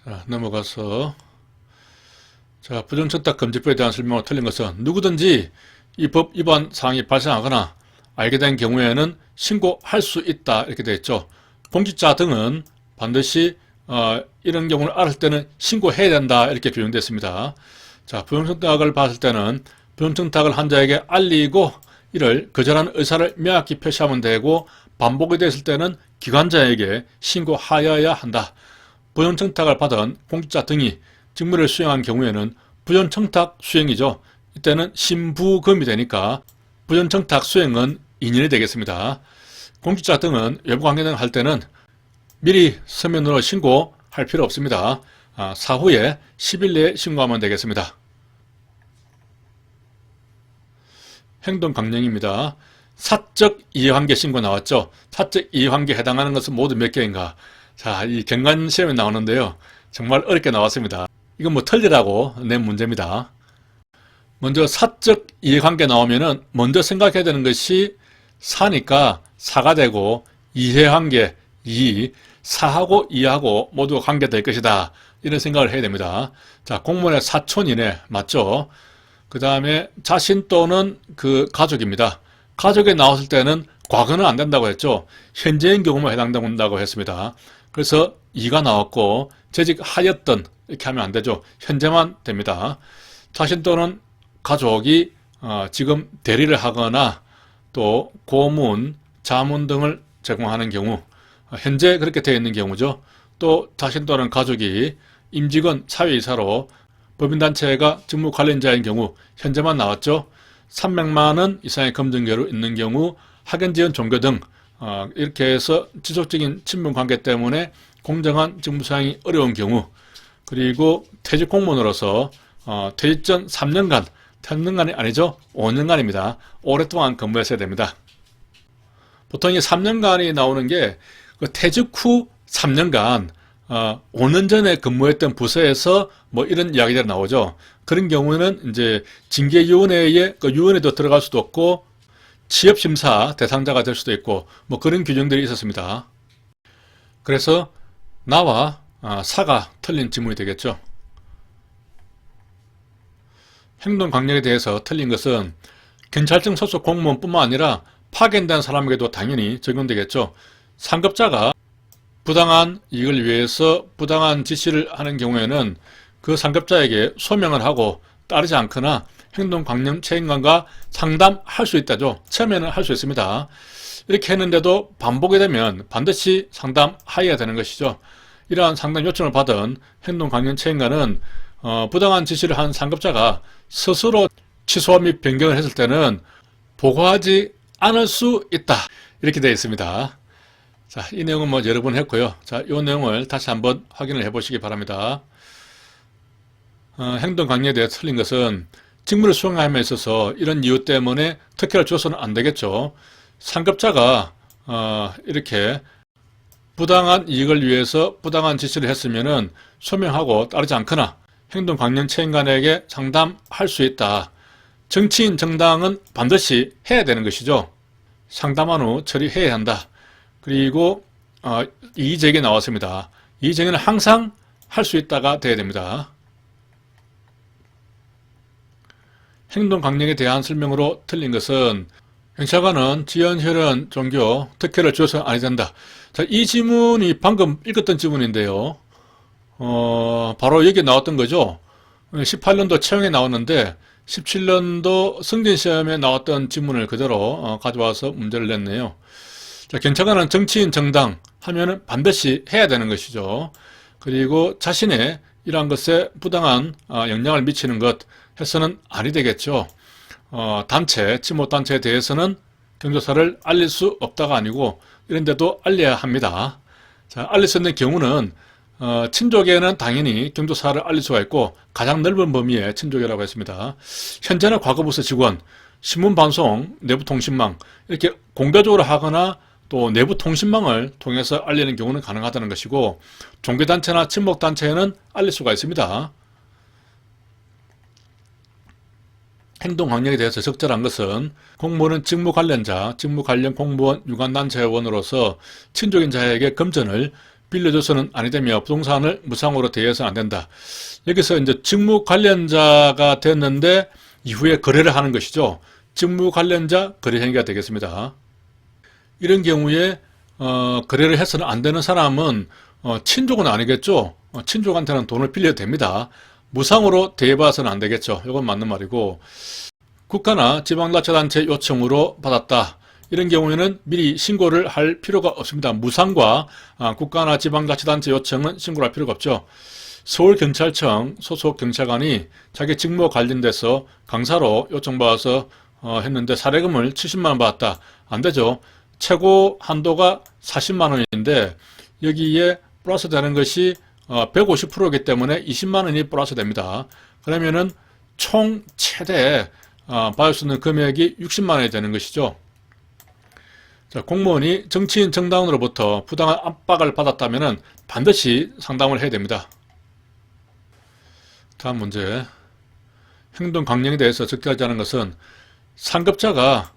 자, 넘어가서, 자, 부정청탁금지법에 대한 설명을 틀린 것은 누구든지 이 법 위반 사항이 발생하거나 알게 된 경우에는 신고할 수 있다, 이렇게 되어 있죠. 공직자 등은 반드시 이런 경우를 알았을 때는 신고해야 된다, 이렇게 규정되어 있습니다. 자, 부정청탁을 봤을 때는 부정청탁을 한 자에게 알리고 이를 거절하는 의사를 명확히 표시하면 되고, 반복이 됐을 때는 기관자에게 신고하여야 한다. 부정청탁을 받은 공직자 등이 직무를 수행한 경우에는 부정청탁 수행이죠. 이때는 신부금이 되니까 부정청탁 수행은 2년이 되겠습니다. 공직자 등은 외부 강의 등을 할 때는 미리 서면으로 신고할 필요 없습니다. 사후에 10일 내에 신고하면 되겠습니다. 행동강령입니다. 사적 이해관계 신고 나왔죠. 사적 이해관계에 해당하는 것은 모두 몇 개인가? 자, 이 경관 시험에 나오는데요. 정말 어렵게 나왔습니다. 이건 뭐 틀리라고 낸 문제입니다. 먼저 사적 이해관계 나오면은 먼저 생각해야 되는 것이 사니까 사가 되고, 이해관계, 사하고 이하고 모두 관계될 것이다, 이런 생각을 해야 됩니다. 자, 공무원의 사촌이네, 맞죠? 그 다음에 자신 또는 그 가족입니다. 가족에 나왔을 때는 과거는 안 된다고 했죠. 현재인 경우만 해당된다고 했습니다. 그래서 이가 나왔고, 재직하였던 이렇게 하면 안 되죠. 현재만 됩니다. 자신 또는 가족이 지금 대리를 하거나 또 고문, 자문 등을 제공하는 경우, 현재 그렇게 되어 있는 경우죠. 또 자신 또는 가족이 임직원, 사회이사로 법인단체가 직무 관련자인 경우, 현재만 나왔죠. 300만 원 이상의 검증료로 있는 경우, 학연지원 종교 등 이렇게 해서 지속적인 친분관계 때문에 공정한 직무 수행이 어려운 경우, 그리고 퇴직 공무원으로서 퇴직 전 3년간, 3년간이 아니죠. 5년간입니다. 오랫동안 근무했어야 됩니다. 보통 이 3년간이 나오는 게 퇴직 후 3년간 5년 전에 근무했던 부서에서 뭐 이런 이야기들이 나오죠. 그런 경우에는 이제 징계위원회에 위원회도 들어갈 수도 없고, 취업심사 대상자가 될 수도 있고, 뭐 그런 규정들이 있었습니다. 그래서 나와 사가 틀린 지문이 되겠죠. 행동강령에 대해서 틀린 것은 경찰청 소속 공무원뿐만 아니라 파견된 사람에게도 당연히 적용되겠죠. 상급자가 부당한 이익을 위해서 부당한 지시를 하는 경우에는 그 상급자에게 소명을 하고 따르지 않거나 행동강령 책임관과 상담할 수 있다죠. 처음에는 할 수 있습니다. 이렇게 했는데도 반복이 되면 반드시 상담하여야 되는 것이죠. 이러한 상담 요청을 받은 행동강령 책임관은 부당한 지시를 한 상급자가 스스로 취소 및 변경을 했을 때는 보고하지 않을 수 있다, 이렇게 되어 있습니다. 자, 이 내용은 뭐 여러 번 했고요. 자, 이 내용을 다시 한번 확인을 해 보시기 바랍니다. 행동강령에 대해 틀린 것은 직무를 수행함에 있어서 이런 이유 때문에 특혜를 줘서는 안 되겠죠. 상급자가 이렇게 부당한 이익을 위해서 부당한 지시를 했으면은 소명하고 따르지 않거나 행동강령 책임관에게 상담할 수 있다. 정치인 정당은 반드시 해야 되는 것이죠. 상담한 후 처리해야 한다. 그리고 이의제기 나왔습니다. 이의제기는 항상 할 수 있다가 돼야 됩니다. 행동 강령에 대한 설명으로 틀린 것은 경찰관은 지연, 혈연, 종교, 특혜를 줘서 아니 된다. 자, 이 지문이 방금 읽었던 지문인데요. 바로 여기 나왔던 거죠. 18년도 채용에 나왔는데 17년도 승진시험에 나왔던 지문을 그대로 가져와서 문제를 냈네요. 자, 경찰관은 정치인 정당 하면은 반드시 해야 되는 것이죠. 그리고 자신의 이러한 것에 부당한 영향을 미치는 것 해서는 아니 되겠죠. 단체, 친목단체에 대해서는 경조사를 알릴 수 없다가 아니고 이런 데도 알려야 합니다. 자, 알릴 수 있는 경우는 친족에는 당연히 경조사를 알릴 수가 있고 가장 넓은 범위의 친족이라고 했습니다. 현재는 과거부서 직원, 신문방송, 내부통신망 이렇게 공개적으로 하거나 또 내부통신망을 통해서 알리는 경우는 가능하다는 것이고 종교단체나 친목단체에는 알릴 수가 있습니다. 행동 강령에 대해서 적절한 것은 공무원은 직무 관련자, 직무 관련 공무원, 유관단체원으로서 친족인 자에게 금전을 빌려줘서는 아니 되며 부동산을 무상으로 대여해서는 안 된다. 여기서 이제 직무 관련자가 됐는데 이후에 거래를 하는 것이죠. 직무 관련자 거래 행위가 되겠습니다. 이런 경우에 거래를 해서는 안 되는 사람은 친족은 아니겠죠. 친족한테는 돈을 빌려도 됩니다. 무상으로 대여받아서는 안 되겠죠. 이건 맞는 말이고 국가나 지방자치단체 요청으로 받았다. 이런 경우에는 미리 신고를 할 필요가 없습니다. 무상과 국가나 지방자치단체 요청은 신고를 할 필요가 없죠. 서울경찰청 소속 경찰관이 자기 직무와 관련돼서 강사로 요청받아서 했는데 사례금을 70만 원 받았다. 안 되죠. 최고 한도가 40만 원인데 여기에 플러스 되는 것이 150%이기 때문에 20만 원이 플러스 됩니다. 그러면은 총 최대 받을 수 있는 금액이 60만 원이 되는 것이죠. 자, 공무원이 정치인 정당으로부터 부당한 압박을 받았다면 반드시 상담을 해야 됩니다. 다음 문제. 행동 강령에 대해서 적절하지 않은 것은 상급자가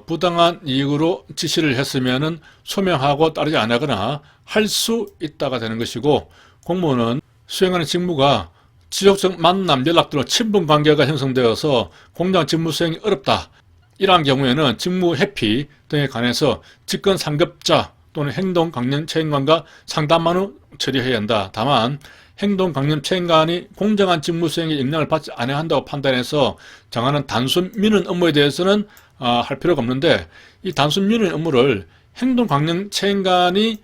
부당한 이익으로 지시를 했으면 소명하고 따르지 않거나 할 수 있다가 되는 것이고 공무원은 수행하는 직무가 지속적 만남, 연락 등으로 친분 관계가 형성되어서 공정 직무 수행이 어렵다. 이러한 경우에는 직무 회피 등에 관해서 직권 상급자 또는 행동 강령 책임관과 상담한 후 처리해야 한다. 다만 행동 강령 책임관이 공정한 직무 수행에 영향을 받지 않아야 한다고 판단해서 정하는 단순 민원 업무에 대해서는 할 필요가 없는데 이 단순 민원 업무를 행동 강령 책임관이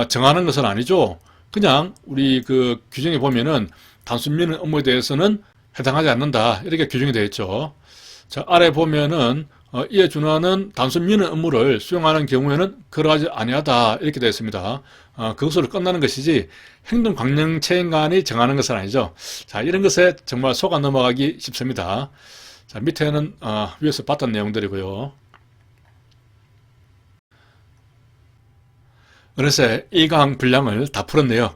정하는 것은 아니죠. 그냥 우리 그 규정에 보면은 단순 민원 업무에 대해서는 해당하지 않는다. 이렇게 규정이 되어 있죠. 자, 아래 보면은 이에 준하는 단순 민원 업무를 수행하는 경우에는 그러하지 아니하다. 이렇게 되어 있습니다. 그것으로 끝나는 것이지 행동 강령 책임관이 정하는 것은 아니죠. 자, 이런 것에 정말 속아 넘어가기 쉽습니다. 자, 밑에는 위에서 봤던 내용들이고요. 어느새 1강 분량을 다 풀었네요.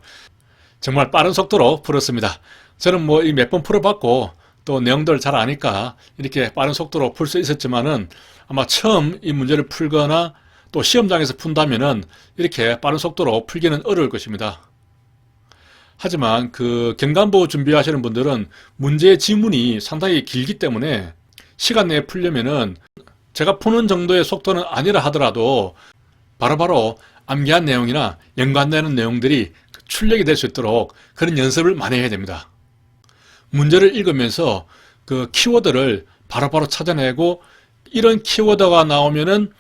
정말 빠른 속도로 풀었습니다. 저는 뭐 이 몇 번 풀어봤고 또 내용들 잘 아니까 이렇게 빠른 속도로 풀 수 있었지만은 아마 처음 이 문제를 풀거나 또 시험장에서 푼다면은 이렇게 빠른 속도로 풀기는 어려울 것입니다. 하지만 그 경관보 준비하시는 분들은 문제의 지문이 상당히 길기 때문에 시간 내에 풀려면은 제가 푸는 정도의 속도는 아니라 하더라도 바로바로 암기한 내용이나 연관되는 내용들이 출력이 될 수 있도록 그런 연습을 많이 해야 됩니다. 문제를 읽으면서 그 키워드를 바로바로 찾아내고 이런 키워드가 나오면은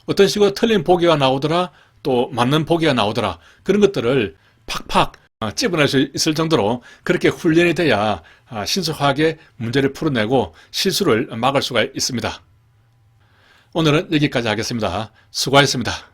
어떤 식으로 틀린 보기가 나오더라 또 맞는 보기가 나오더라 그런 것들을 팍팍 찝어낼 수 있을 정도로 그렇게 훈련이 돼야 신속하게 문제를 풀어내고 실수를 막을 수가 있습니다. 오늘은 여기까지 하겠습니다. 수고하셨습니다.